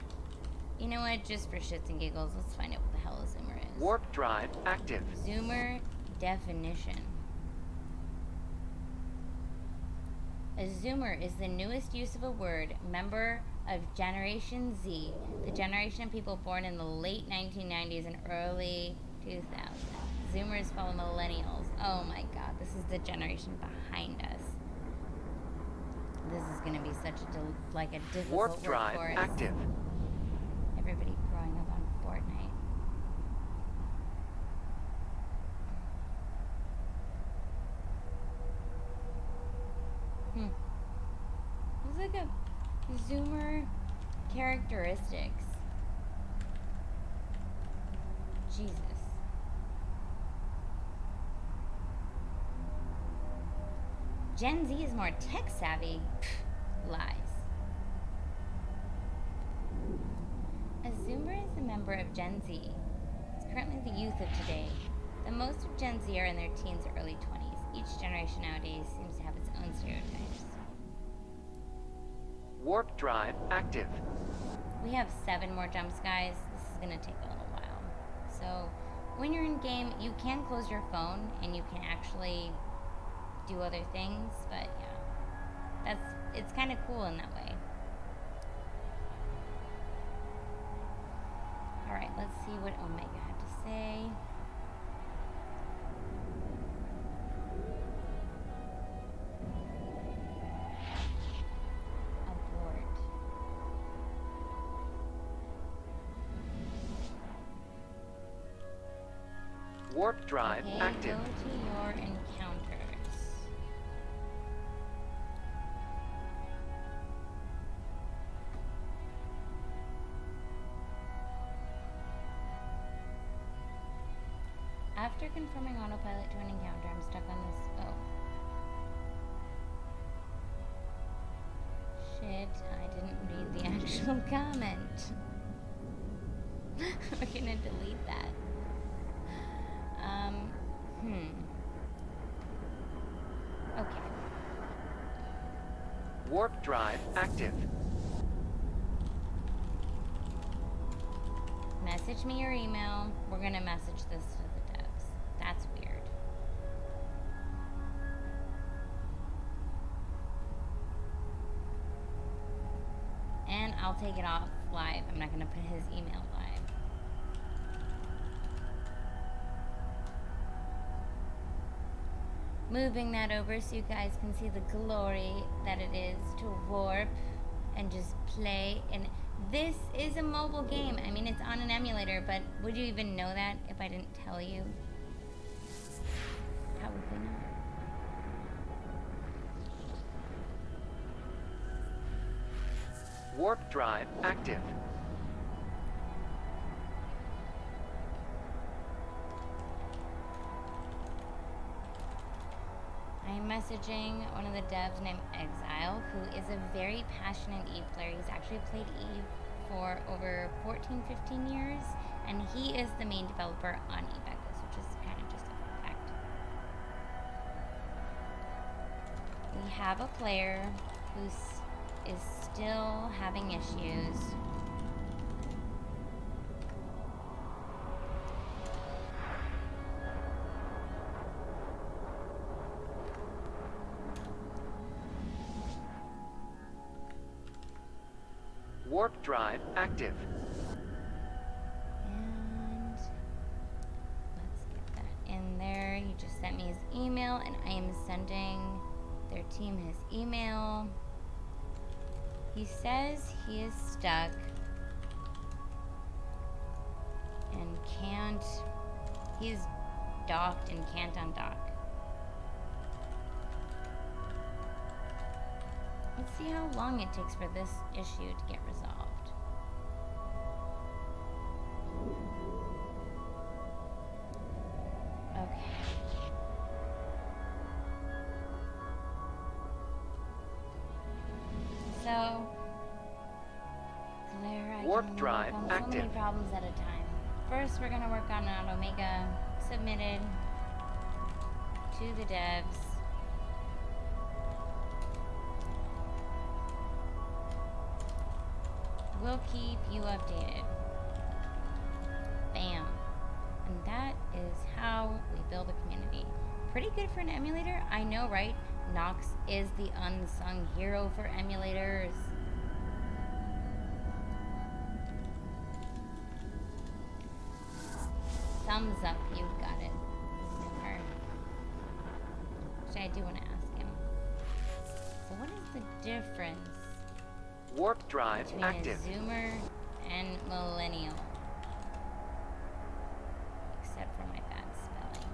You know what? Just for shits and giggles, let's find out what the hell a Zoomer is. Warp drive active. Zoomer definition. A Zoomer is the newest use of a word, member of Generation Z, the generation of people born in the late 1990s and early 2000s. Zoomers follow millennials. Oh my god, this is the generation behind us. This is going to be such a difficult Warp drive for us. active. Everybody growing up on Fortnite. Let's look at Zoomer characteristics. Jesus. Gen Z is more tech savvy. Lies. A Zoomer is a member of Gen Z. It's currently the youth of today. The most of Gen Z are in their teens or early 20s. Each generation nowadays seems to have its own stereotypes. Warp drive active. We have 7 more jumps, guys. This is going to take a little while. So, when you're in game, you can close your phone and you can actually do other things, but yeah, it's kind of cool in that way. All right, let's see what Omega had to say. Abort. Warp drive Okay, active. go to your encounters. After confirming autopilot to an encounter, I'm stuck on this. Oh. Shit, I didn't read the actual comment. We're gonna delete that. Okay. Warp drive active. Message me your email. We're gonna message this to the devs. That's weird. And I'll take it off live. I'm not gonna put his email live. Moving that over so you guys can see the glory that it is to warp and just play. And this is a mobile game. I mean, it's on an emulator, but would you even know that if I didn't tell you? Probably not. Warp drive active. I'm messaging one of the devs named Exile, who is a very passionate Eve player. He's actually played Eve for over 14, 15 years, and he is the main developer on Eve Echoes, which is kind of just a fun fact. We have a player who is still having issues. Warp drive active. And let's get that in there. He just sent me his email, and I am sending their team his email. He says he is stuck and can't. He's docked and can't undock. Let's see how long it takes for this issue to get resolved. Okay. So, Claire, I Warp can drive work on so many active. problems at a time. First, we're gonna work on an Omega submitted to the devs. We'll keep you updated. Bam. And that is how we build a community. Pretty good for an emulator, I know, right? Nox is the unsung hero for emulators. Thumbs up, you got it. Zoomer. Actually, I do want to ask him. So what is the difference Warp drive between active. a Zoomer and millennial? Except for my bad spelling.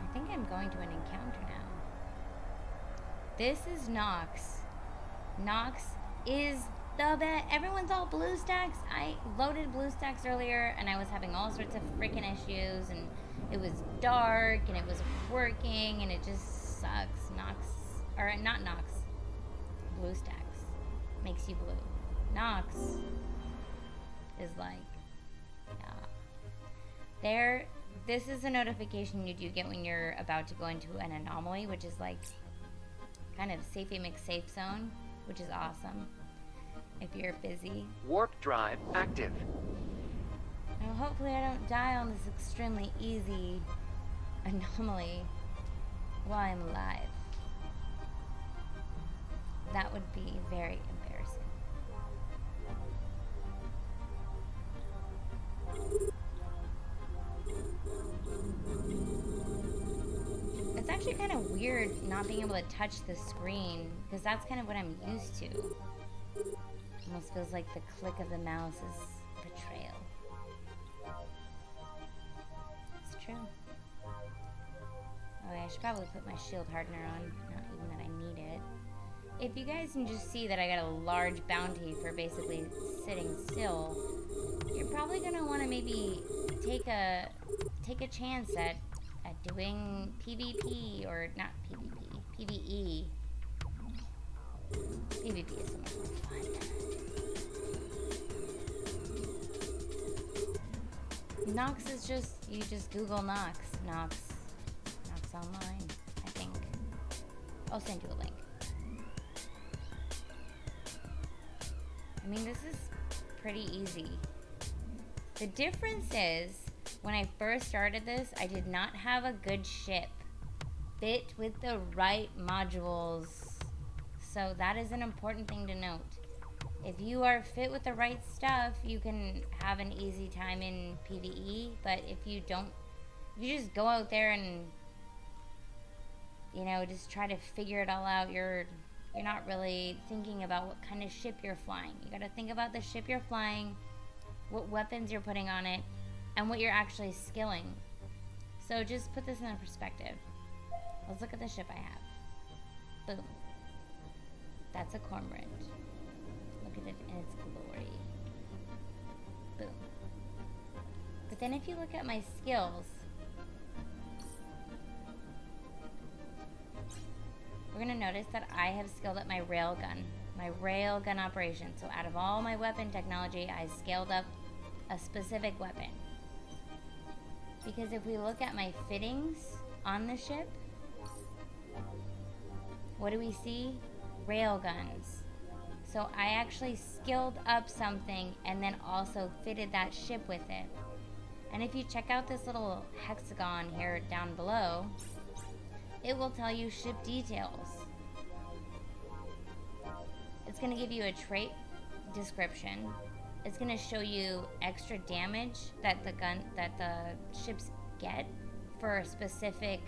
I think I'm going to an encounter now. This is Nox. Nox is the best. Everyone's all BlueStacks. I loaded BlueStacks earlier and I was having all sorts of freaking issues and it was dark and it was working and it just sucks. Nox, or not Nox, BlueStacks makes you blue. Nox is like, yeah. This is a notification you do get when you're about to go into an anomaly, which is like kind of safety mix safe zone, which is awesome if you're busy. Warp drive active. Now hopefully I don't die on this extremely easy anomaly while I'm alive. That would be very embarrassing. It's actually kind of weird not being able to touch the screen, because that's kind of what I'm used to. Almost feels like the click of the mouse is betrayal. It's true. Oh, I should probably put my shield hardener on, not even that I need it. If you guys can just see that I got a large bounty for basically sitting still, you're probably gonna want to maybe take a chance at doing PvP, or not PvP, PvE. PvP is so much more fun. Nox is just, you just Google Nox online, I think. I'll send you a link. I mean, this is pretty easy. The difference is, when I first started this, I did not have a good ship fit with the right modules. So that is an important thing to note. If you are fit with the right stuff, you can have an easy time in PvE, but if you don't, you just go out there and, you know, just try to figure it all out. You're not really thinking about what kind of ship you're flying. You gotta think about the ship you're flying, what weapons you're putting on it, and what you're actually skilling. So just put this in perspective. Let's look at the ship I have. Boom. That's a cormorant. Look at it in its glory. Boom. But then if you look at my skills, we're gonna notice that I have skilled up my railgun operation. So out of all my weapon technology, I scaled up a specific weapon. Because if we look at my fittings on the ship, what do we see? Railguns. So I actually skilled up something and then also fitted that ship with it. And if you check out this little hexagon here down below, it will tell you ship details. It's going to give you a trait description. It's going to show you extra damage that the ships get for specific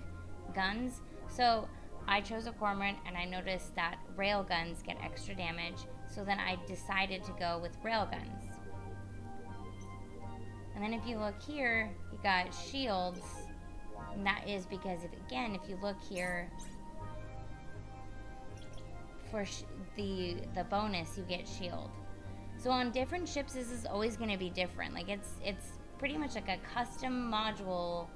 guns. So I chose a cormorant and I noticed that rail guns get extra damage. So then I decided to go with rail guns. And then if you look here, you got shields. And that is because, if you look here, for the bonus, you get shield. So on different ships, this is always going to be different. Like, it's pretty much like a custom module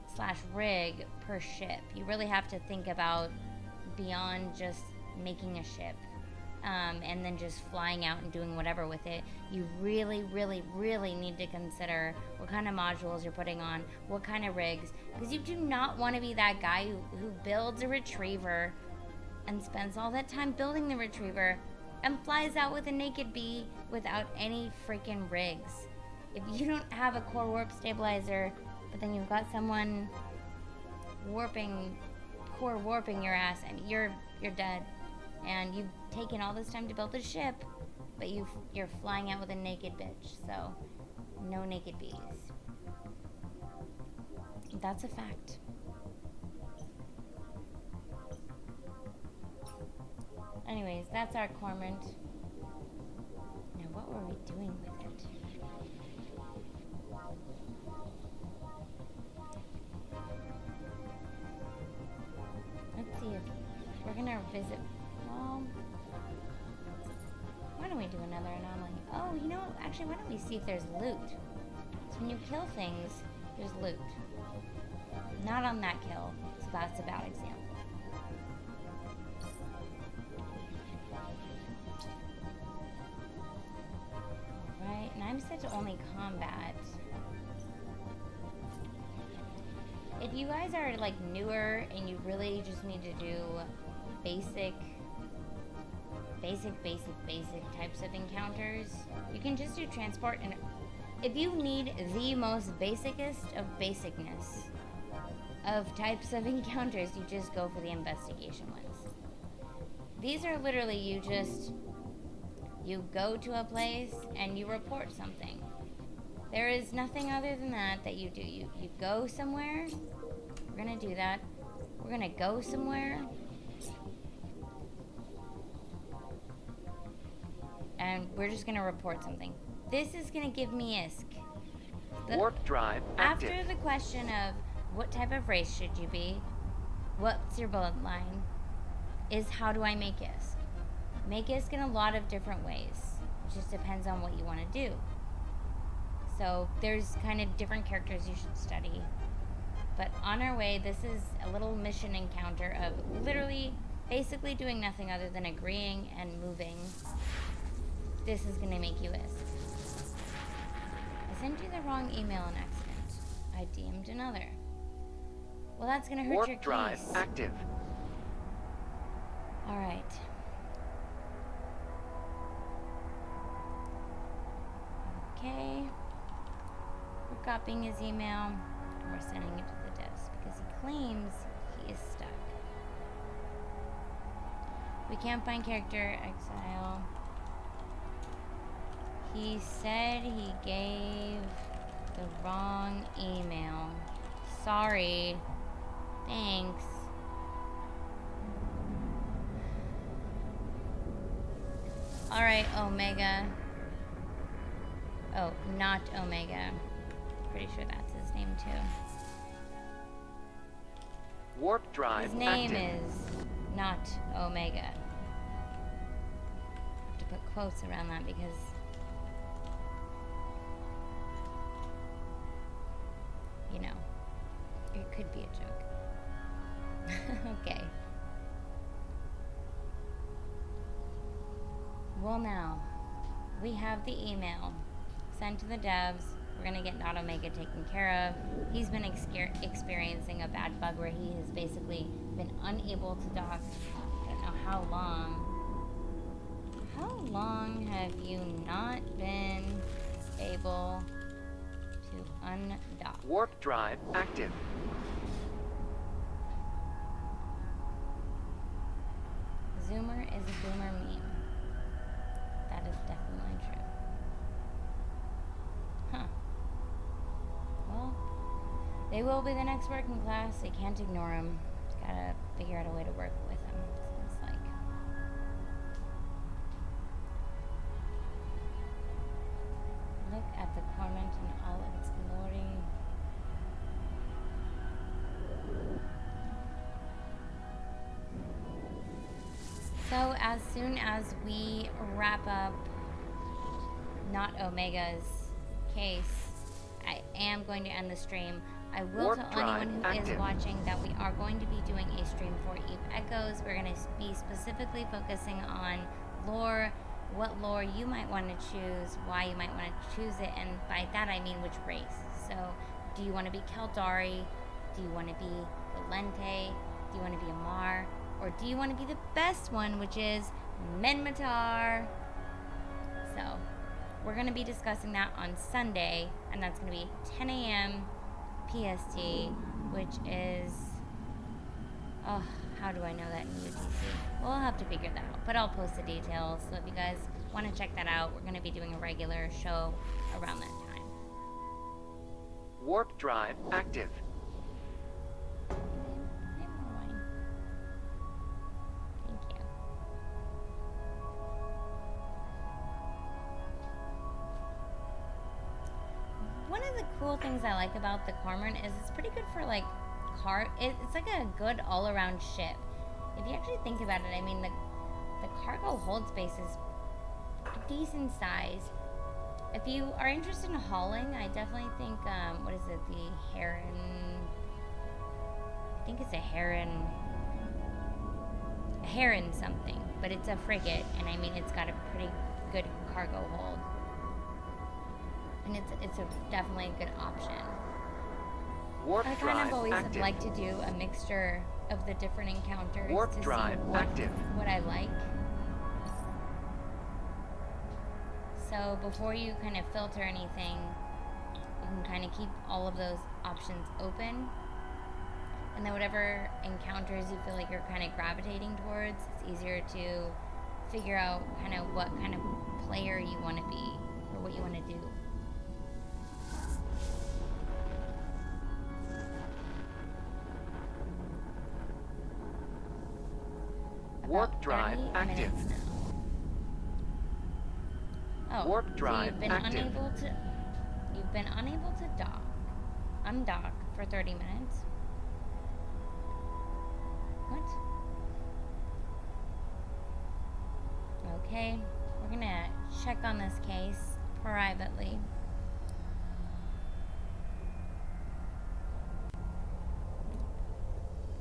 / rig per ship. You really have to think about beyond just making a ship and then just flying out and doing whatever with it. You really, really, really need to consider what kind of modules you're putting on, what kind of rigs, because you do not want to be that guy who builds a retriever and spends all that time building the retriever and flies out with a naked bee without any freaking rigs. If you don't have a core warp stabilizer, but then you've got someone core warping your ass, and you're dead. And you've taken all this time to build a ship, but you're flying out with a naked bitch. So, no naked bees. That's a fact. Anyways, that's our cormorant. Now, what were we doing with it? Let's see if we're gonna visit. Well, why don't we do another anomaly? Oh, you know, actually, why don't we see if there's loot? So when you kill things, there's loot. Not on that kill, so that's a bad example. Right, and I'm set to only combat. If you guys are like newer and you really just need to do basic types of encounters, you can just do transport. And if you need the most basicest of basicness of types of encounters, you just go for the investigation ones. These are literally you go to a place and you report something. There is nothing other than that you do. You go somewhere. We're gonna do that. We're gonna go somewhere. And we're just gonna report something. This is gonna give me ISK. Warp drive active. After the question of what type of race should you be, what's your bloodline, is how do I make ISK? Make ISK in a lot of different ways. It just depends on what you want to do. So there's kind of different characters you should study. But on our way, this is a little mission encounter of literally basically doing nothing other than agreeing and moving. This is going to make you ISK. I sent you the wrong email on accident. I DM'd another. Well, that's going to hurt Warp your case. drive active. Alright. Okay. We're copying his email and we're sending it to the devs because he claims he is stuck. We can't find character exile. He said he gave the wrong email. Sorry. Thanks. Alright, Omega. Oh, not Omega. Pretty sure that's his name too. Warp drive His name active. is not Omega. I have to put quotes around that because you know, it could be a joke. Okay. Well, now we have the email sent to the devs. We're gonna get Not Omega taken care of. He's been experiencing a bad bug where he has basically been unable to dock. I don't know how long. How long have you not been able to undock? Warp drive active. Zoomer is a boomer meme. definitely true. Huh. Well, they will be the next working class. They can't ignore them. Just gotta figure out a way to work with them, seems like. Look at the cormorant in all of its glory. So as soon as we wrap up Not Omega's case, I am going to end the stream. I will Warp tell drive anyone who is active. watching that we are going to be doing a stream for Eve Echoes. We're going to be specifically focusing on lore, what lore you might want to choose, why you might want to choose it, and by that I mean which race. So, do you want to be Keldari? Do you want to be Valente? Do you want to be Amar? Or do you want to be the best one, which is Menmatar? So, we're going to be discussing that on Sunday, and that's going to be 10 a.m. PST, which is... Oh, how do I know that in UTC? We'll have to figure that out, but I'll post the details. So if you guys want to check that out, we're going to be doing a regular show around that time. Warp drive active. Hey, more wine. Thank you. One of the cool things I like about the Cormorant is it's pretty good for like it's like a good all-around ship. If you actually think about it, I mean the cargo hold space is a decent size. If you are interested in hauling, I definitely think what is it, the Heron? I think it's a Heron something, but it's a frigate, and I mean it's got a pretty good cargo hold. And it's definitely a good option. Warp I kind drive of always active. like to do a mixture of the different encounters Warp to drive see active. what I like. So before you kind of filter anything, you can kind of keep all of those options open. And then whatever encounters you feel like you're kind of gravitating towards, it's easier to figure out kind of what kind of player you want to be or what you want to do. Warp About drive 30 active. minutes now. Oh, Warp drive so active. you've been unable to undock for 30 minutes. What? Okay, we're gonna check on this case privately.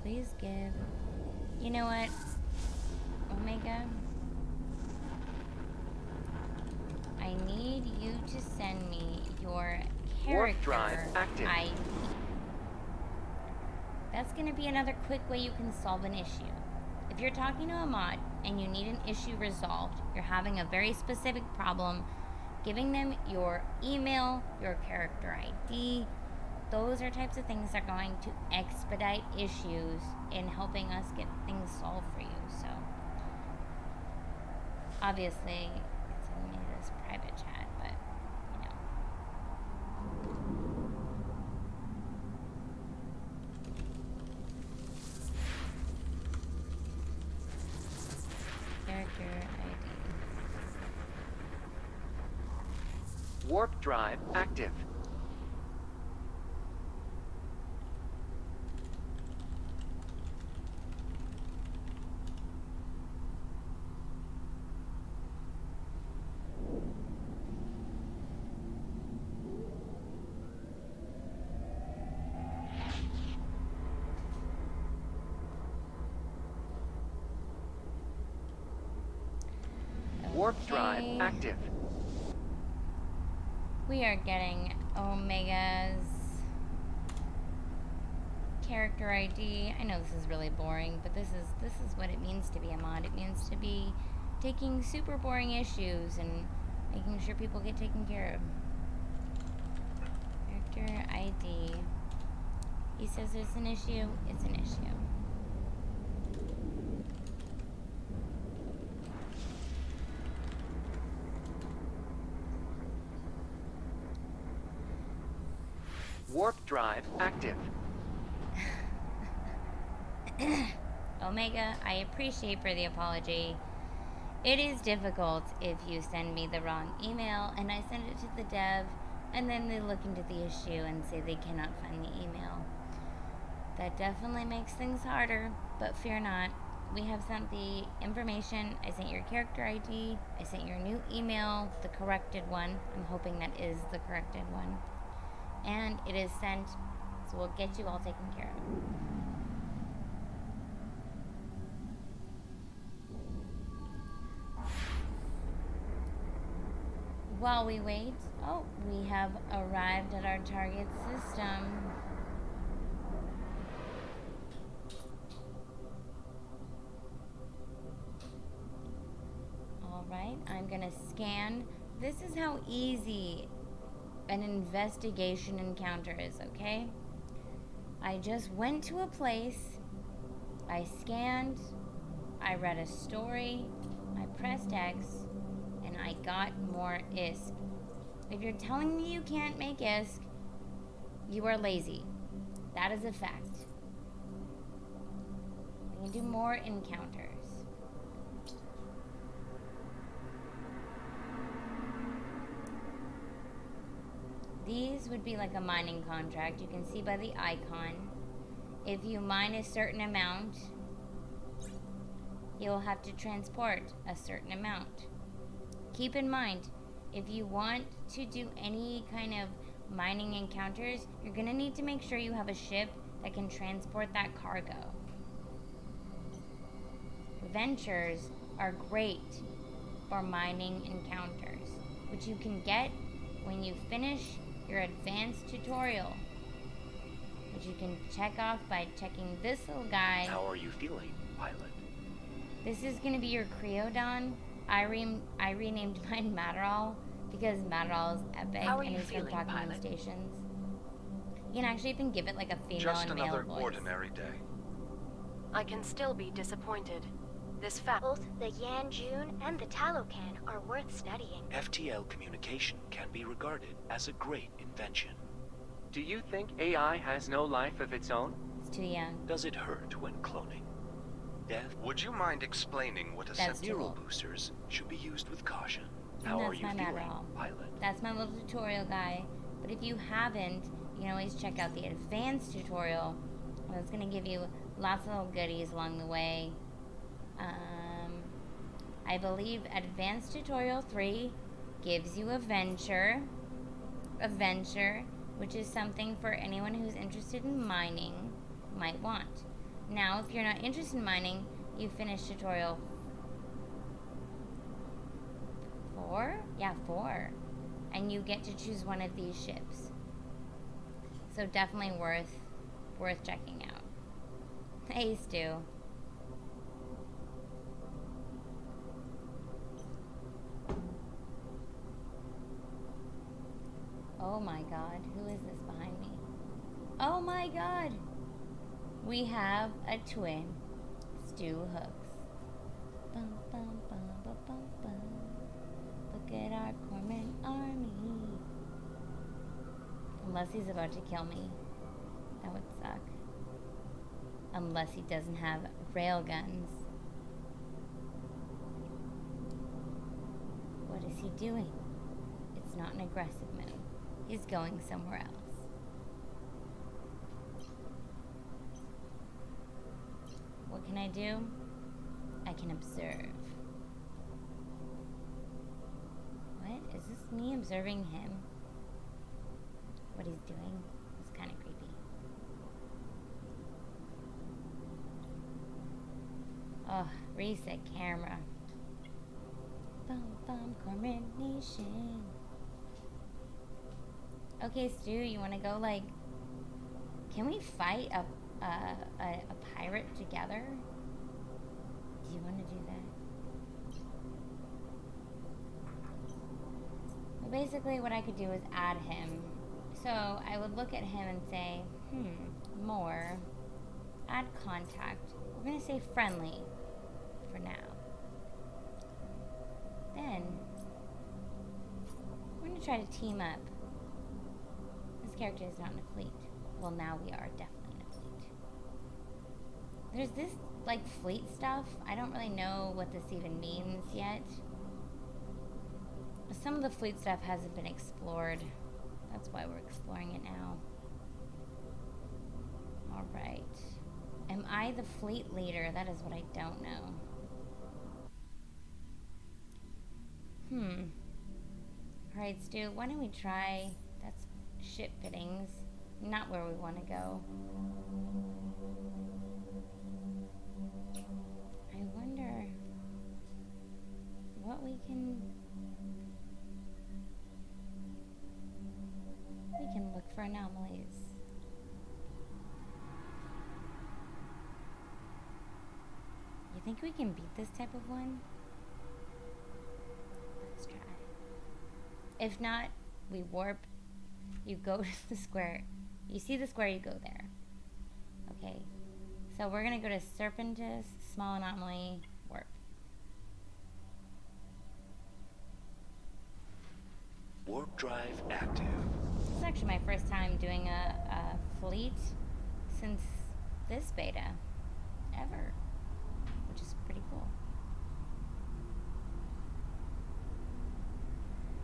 Please give. You know what, Omega? I need you to send me your Warp character drive active. ID. That's going to be another quick way you can solve an issue. If you're talking to a mod and you need an issue resolved, you're having a very specific problem, giving them your email, your character ID, those are types of things that are going to expedite issues in helping us get things solved for you. So, obviously, it's only this private chat, but, you know. Character ID. Warp drive active. Warp drive Okay. active. We are getting Omega's character ID. I know this is really boring, but this is what it means to be a mod. It means to be taking super boring issues and making sure people get taken care of. Character ID. He says there's an issue, it's an issue. drive active. Omega, I appreciate for the apology. It is difficult if you send me the wrong email and I send it to the dev and then they look into the issue and say they cannot find the email. That definitely makes things harder, but fear not. We have sent the information. I sent your character ID. I sent your new email, the corrected one. I'm hoping that is the corrected one. And it is sent, so we'll get you all taken care of. While we wait, oh, we have arrived at our target system. Alright, I'm gonna scan. This is how easy an investigation encounter is, okay? I just went to a place, I scanned, I read a story, I pressed X, and I got more ISK. If you're telling me you can't make ISK, you are lazy. That is a fact. We can do more encounters. These would be like a mining contract. You can see by the icon. If you mine a certain amount, you'll have to transport a certain amount. Keep in mind, if you want to do any kind of mining encounters, you're gonna need to make sure you have a ship that can transport that cargo. Ventures are great for mining encounters, which you can get when you finish your advanced tutorial, which you can check off by checking this little guy. How are you feeling, pilot? This is gonna be your Creodon. I renamed mine Matterall because Matterall is epic How are and you he's from feeling, Talking pilot? Stations. You can actually even give it like a female Just and male another voice. ordinary day. I can still be disappointed. This fact. Both the Yan Jun and the Talocan are worth studying. FTL communication can be regarded as a great invention. Do you think AI has no life of its own? It's too young. Does it hurt when cloning? Death? Would you mind explaining what a That's too Neural old. boosters should be used with caution. And How are that's you my feeling, Matterall. pilot? That's my little tutorial guy. But if you haven't, you can always check out the advanced tutorial. And it's going to give you lots of little goodies along the way. I believe advanced tutorial 3 gives you a venture, which is something for anyone who's interested in mining might want. Now, if you're not interested in mining, you finish tutorial 4? Yeah, 4. And you get to choose one of these ships. So definitely worth checking out. Hey, Stu. Oh my god, who is this behind me? Oh my god! We have a twin. Stu Hooks. Bum, bum, bum, bum, bum, bum. Look at our Corpsman army. Unless he's about to kill me. That would suck. Unless he doesn't have rail guns. What is he doing? It's not an aggressive move. He's going somewhere else. What can I do? I can observe. What? Is this me observing him? What he's doing? It's kind of creepy. Oh, reset camera. Bum bum coordination. Okay, Stu, you want to go, like... Can we fight a pirate together? Do you want to do that? Well, basically, what I could do is add him. So, I would look at him and say, more. Add contact. We're going to say friendly for now. Then, we're going to try to team up. This character is not in a fleet. Well, now we are definitely in a fleet. There's this, like, fleet stuff. I don't really know what this even means yet. Some of the fleet stuff hasn't been explored. That's why we're exploring it now. Alright. Am I the fleet leader? That is what I don't know. Alright, Stu, why don't we try... That's ship fittings. Not where we want to go. I wonder... what we can... We can look for anomalies. You think we can beat this type of one? Let's try. If not, we warp. You go to the square. You see the square, you go there. Okay. So we're gonna go to Serpentis, small anomaly, warp. Warp drive active. This is actually my first time doing a fleet since this beta ever, which is pretty cool.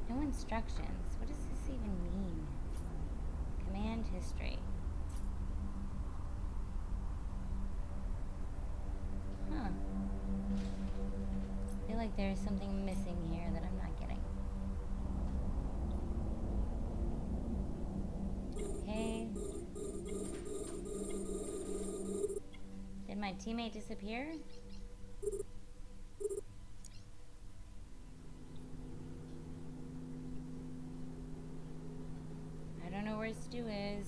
No instructions. What does this even mean? Command history. Huh. I feel like there's something missing here that I'm not getting. Okay. Did my teammate disappear? I don't know where Stu is.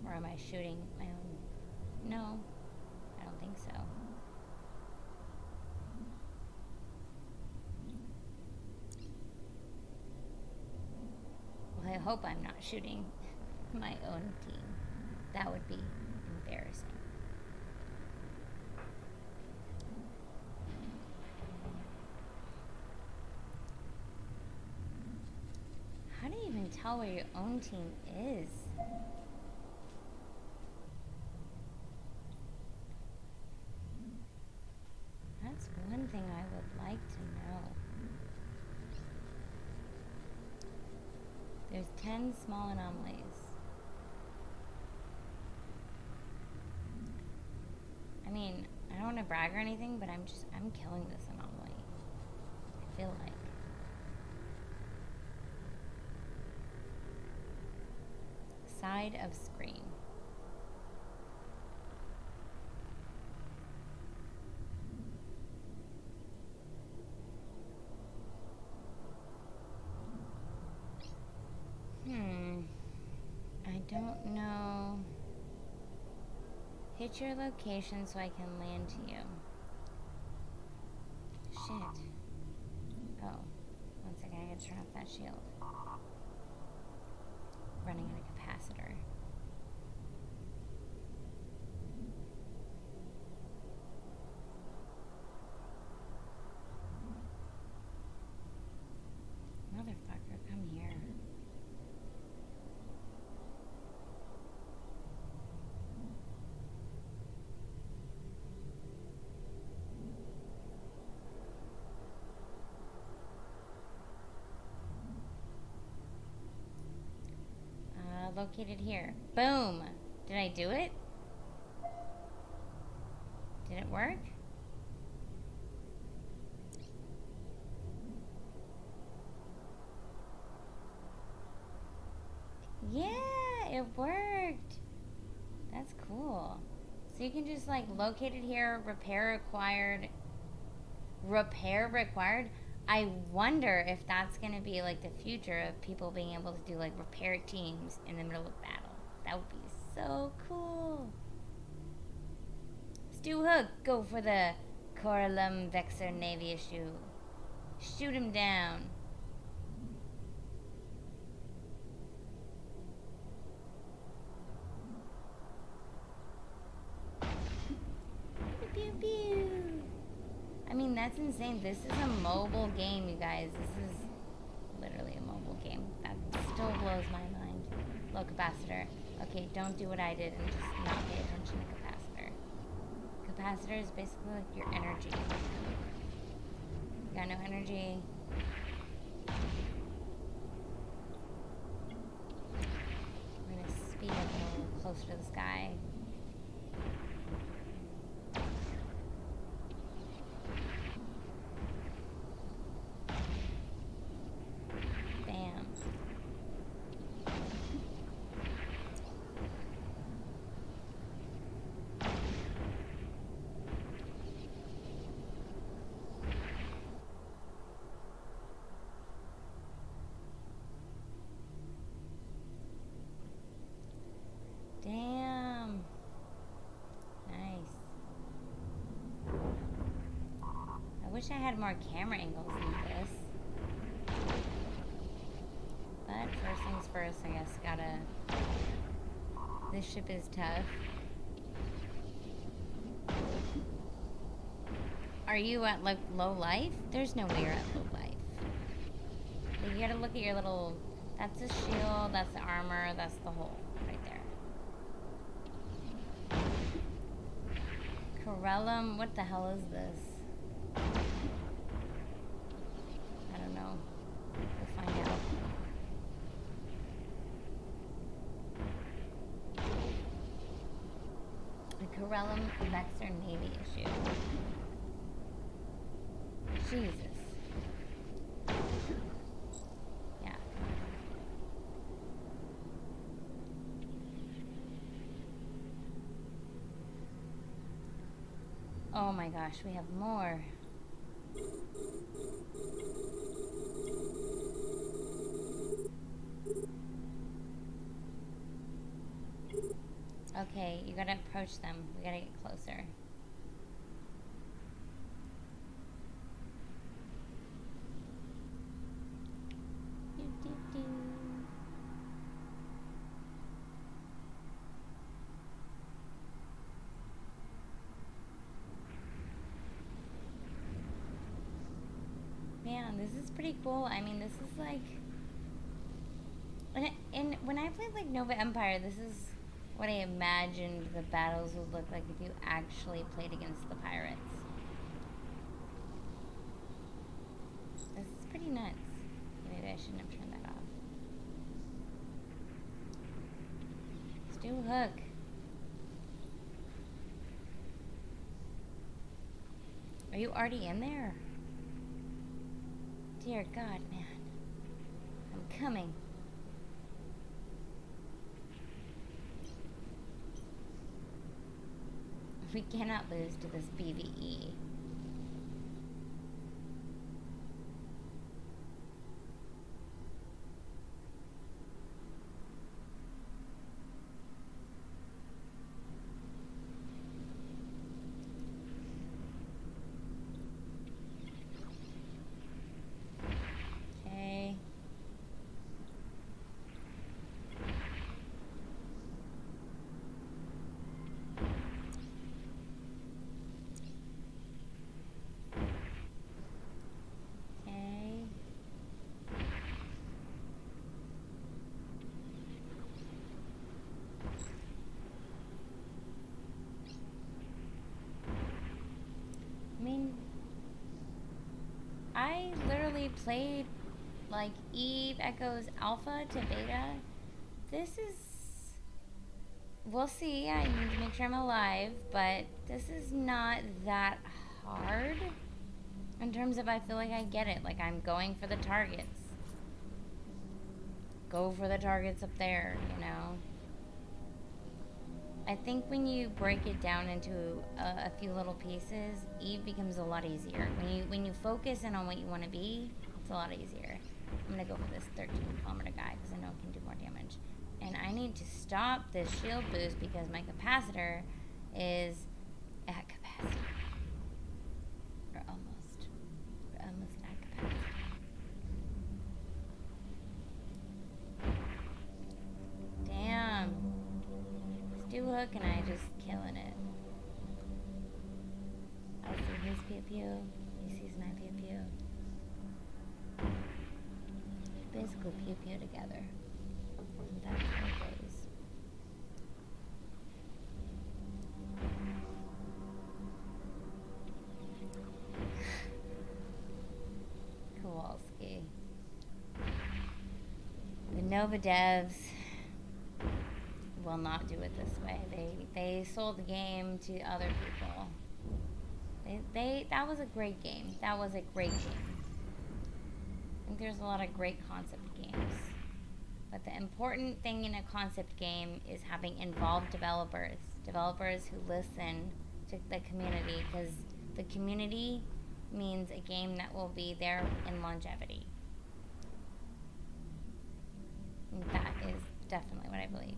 Or am I shooting my own? No, I don't think so. Well, I hope I'm not shooting my own team. That would be embarrassing. How do you even tell where your own team is? That's one thing I would like to know. There's 10 small anomalies. I mean, I don't want to brag or anything, but I'm killing this anomaly. I feel like. Side of screen. I don't know. Hit your location so I can land to you. Shit. Oh. One second, I gotta turn off that shield. Running out of capacitor. Motherfucker, come here. Located here. Boom! Did I do it? Did it work? Yeah, it worked. That's cool. So you can just like locate it here, repair required. Repair required? I wonder if that's going to be like the future of people being able to do like repair teams in the middle of battle. That would be so cool. Stu Hook, go for the Coralum Vexor Navy issue. Shoot him down. Pew pew. I mean, that's insane. This is a mobile game, you guys. This is literally a mobile capacitor. Okay, don't do what I did and just not pay attention to capacitor. Capacitor is basically like your energy. You got no energy. We're gonna speed up a little closer to the sky. Bam. Damn. Nice. I wish I had more camera angles than this. But first things first, I guess gotta... This ship is tough. Are you at like low life? There's no way you're at low life. Like, you gotta look at your little... That's the shield, that's the armor, that's the hole right there. Corellum, what the hell is this? I don't know. We'll find out. The Corellum Vexor Navy issue. Jesus. Yeah. Oh my gosh, we have more. Okay, you gotta approach them. We gotta get closer. Man, this is pretty cool. I mean, this is like... When I played like Nova Empire, this is what I imagined the battles would look like if you actually played against the pirates. This is pretty nuts. Maybe I shouldn't have turned that off. Let's do Hook. Are you already in there? Dear God, man. I'm coming. We cannot lose to this PvE. Okay. I mean, I literally played like Eve Echoes Alpha to Beta. This is... We'll see. I need to make sure I'm alive, but this is not that hard in terms of I feel like I get it. Like, I'm going for the targets. Go for the targets up there, you know? I think when you break it down into a few little pieces, Eve becomes a lot easier. When you focus in on what you want to be, it's a lot easier. I'm gonna go for this 13-kilometer guy because I know it can do more damage. And I need to stop this shield boost because my capacitor is at capacity. Or almost. We're almost at capacity. Damn. Stu Hook and I just killing it. I see his pew pew. He sees my pew pew. Basically pew pew together. And that's how it goes. Kowalski. The Nova devs will not do it this way. They sold the game to other people. That was a great game. That was a great game. I think there's a lot of great concept games. But the important thing in a concept game is having involved developers. Developers who listen to the community, because the community means a game that will be there in longevity. And that is definitely what I believe.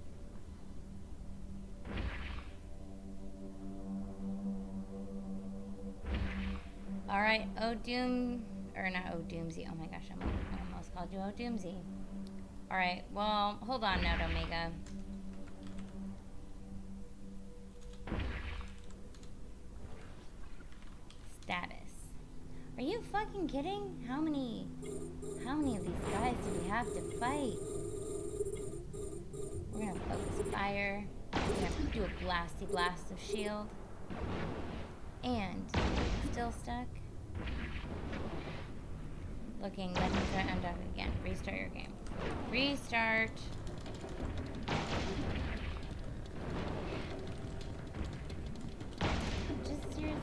Alright, Doomsy. Oh my gosh, I almost called you Doomsy. Alright, well, hold on now, Omega. Status. Are you fucking kidding? How many of these guys do we have to fight? We're gonna focus fire. We're gonna do a blasty blast of shield. And still stuck. Looking, let me try undock again. Restart your game. Restart. Just seriously, dude.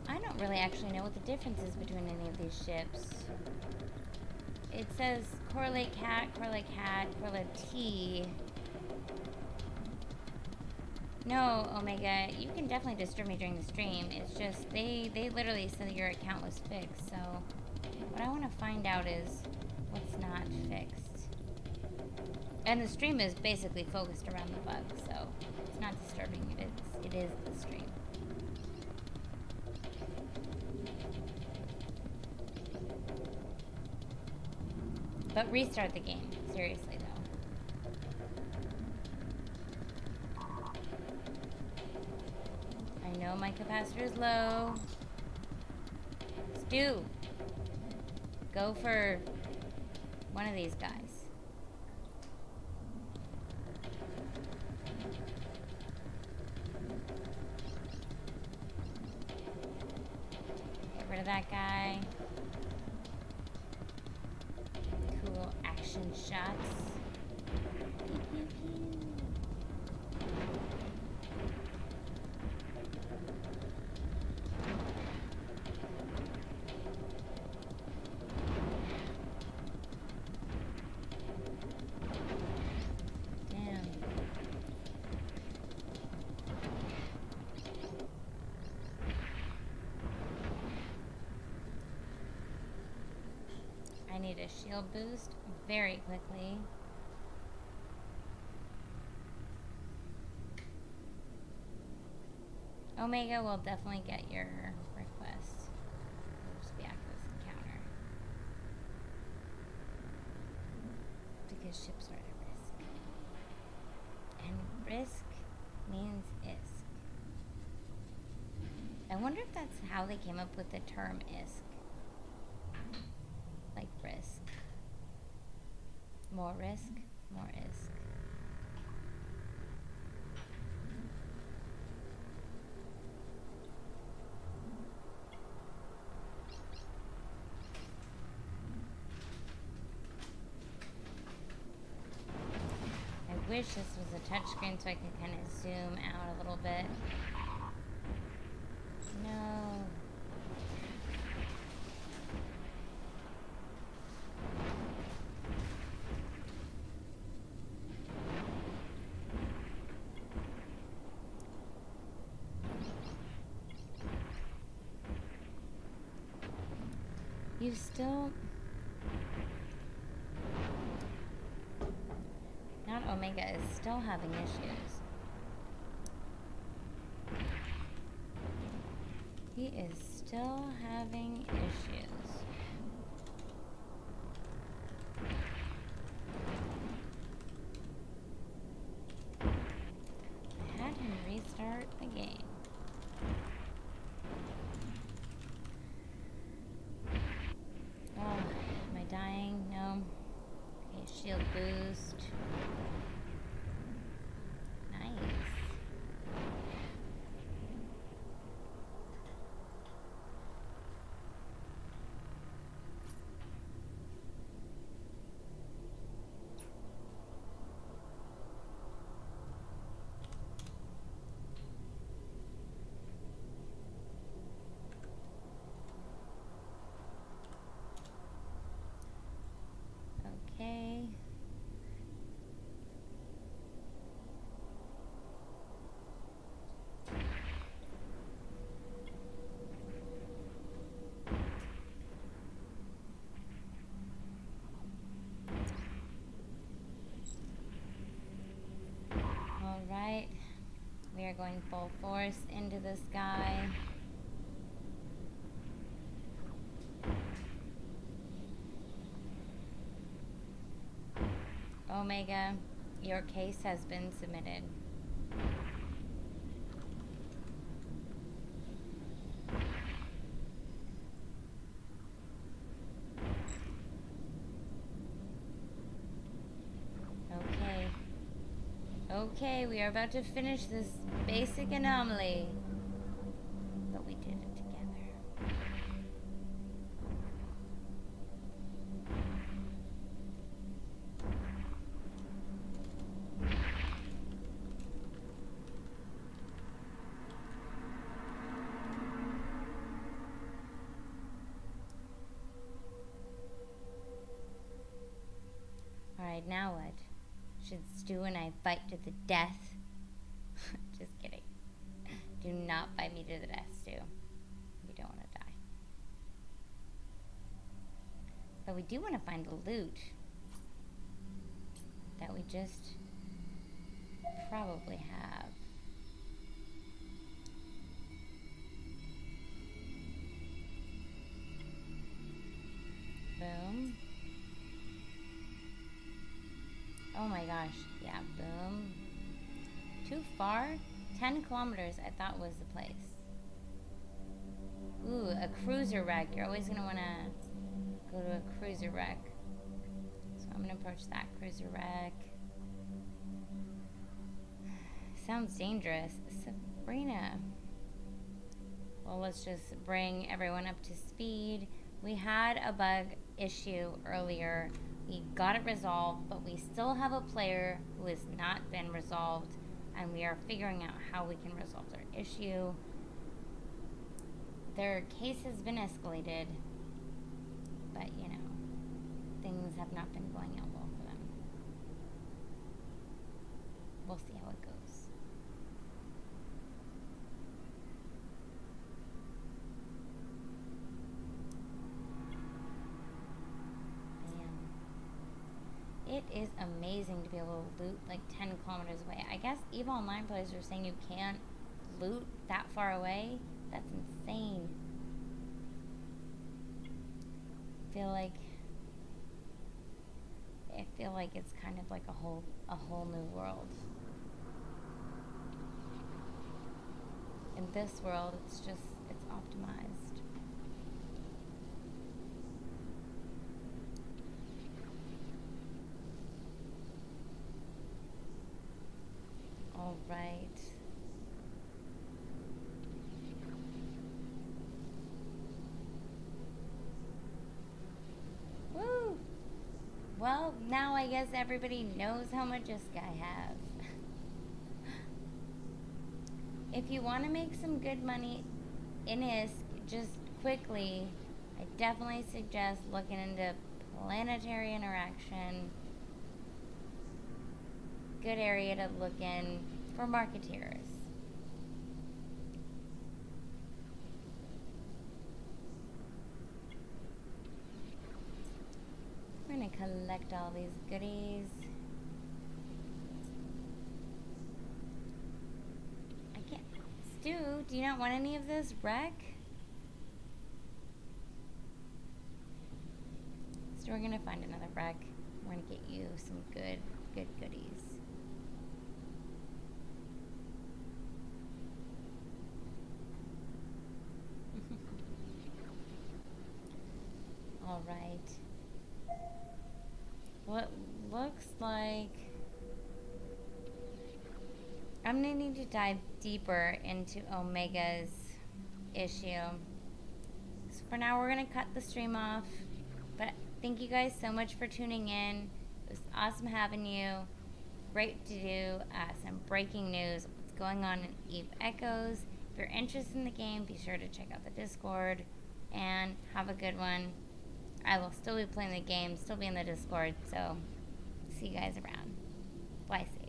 I don't really actually know what the difference is between any of these ships. It says correlate cat, correlate T. No, Omega, you can definitely disturb me during the stream. It's just, they literally said that your account was fixed, so what I want to find out is what's not fixed. And the stream is basically focused around the bug, so it's not disturbing. It is the stream. But restart the game, seriously though. I know my capacitor is low. Stu, go for one of these guys. Get rid of that guy. Cool action shots. Pew, pew, pew. Damn. I need a shield boost very quickly. Omega will definitely get your request. We'll just be active as an encounter. Because ships are at risk. And risk means ISK. I wonder if that's how they came up with the term ISK. Like risk. More risk, more ISK. I wish this was a touchscreen so I could kind of zoom out a little bit. No. You still... Not Omega is still having issues. He is still having issues. I had him restart the game. We are going full force into the sky. Omega, your case has been submitted. Okay. Okay, we are about to finish this basic anomaly. But we did it together. Alright, now what? Should Stu and I fight to the death? Just kidding. Do not fight me to the death, Stu. We don't want to die. But we do want to find the loot that we just probably have. Boom. Oh my gosh, yeah, boom. Too far? 10 kilometers I thought was the place. Ooh, a cruiser wreck. You're always gonna wanna go to a cruiser wreck. So I'm gonna approach that cruiser wreck. Sounds dangerous. Sabrina. Well, let's just bring everyone up to speed. We had a bug issue earlier. We got it resolved, but we still have a player who has not been resolved, and we are figuring out how we can resolve their issue. Their case has been escalated, but you know, things have not been going out well for them. We'll see how it goes. It is amazing to be able to loot like 10 kilometers away. I guess EVE Online players are saying you can't loot that far away. That's insane. I feel like it's kind of like a whole new world. In this world, it's optimized. All right. Woo! Well, now I guess everybody knows how much this guy has. If you want to make some good money in ISK, just quickly, I definitely suggest looking into planetary interaction. Good area to look in for marketeers. We're gonna collect all these goodies. I can't. Stu, do you not want any of this wreck? So we're gonna find another wreck. We're gonna get you some good goodies. All right. What looks like I'm gonna need to dive deeper into Omega's issue. So for now, we're gonna cut the stream off. But thank you guys so much for tuning in. It was awesome having you. Great to do some breaking news. What's going on in EVE Echoes. If you're interested in the game, be sure to check out the Discord. And have a good one. I will still be playing the game, still be in the Discord. So see you guys around. Bye, safe.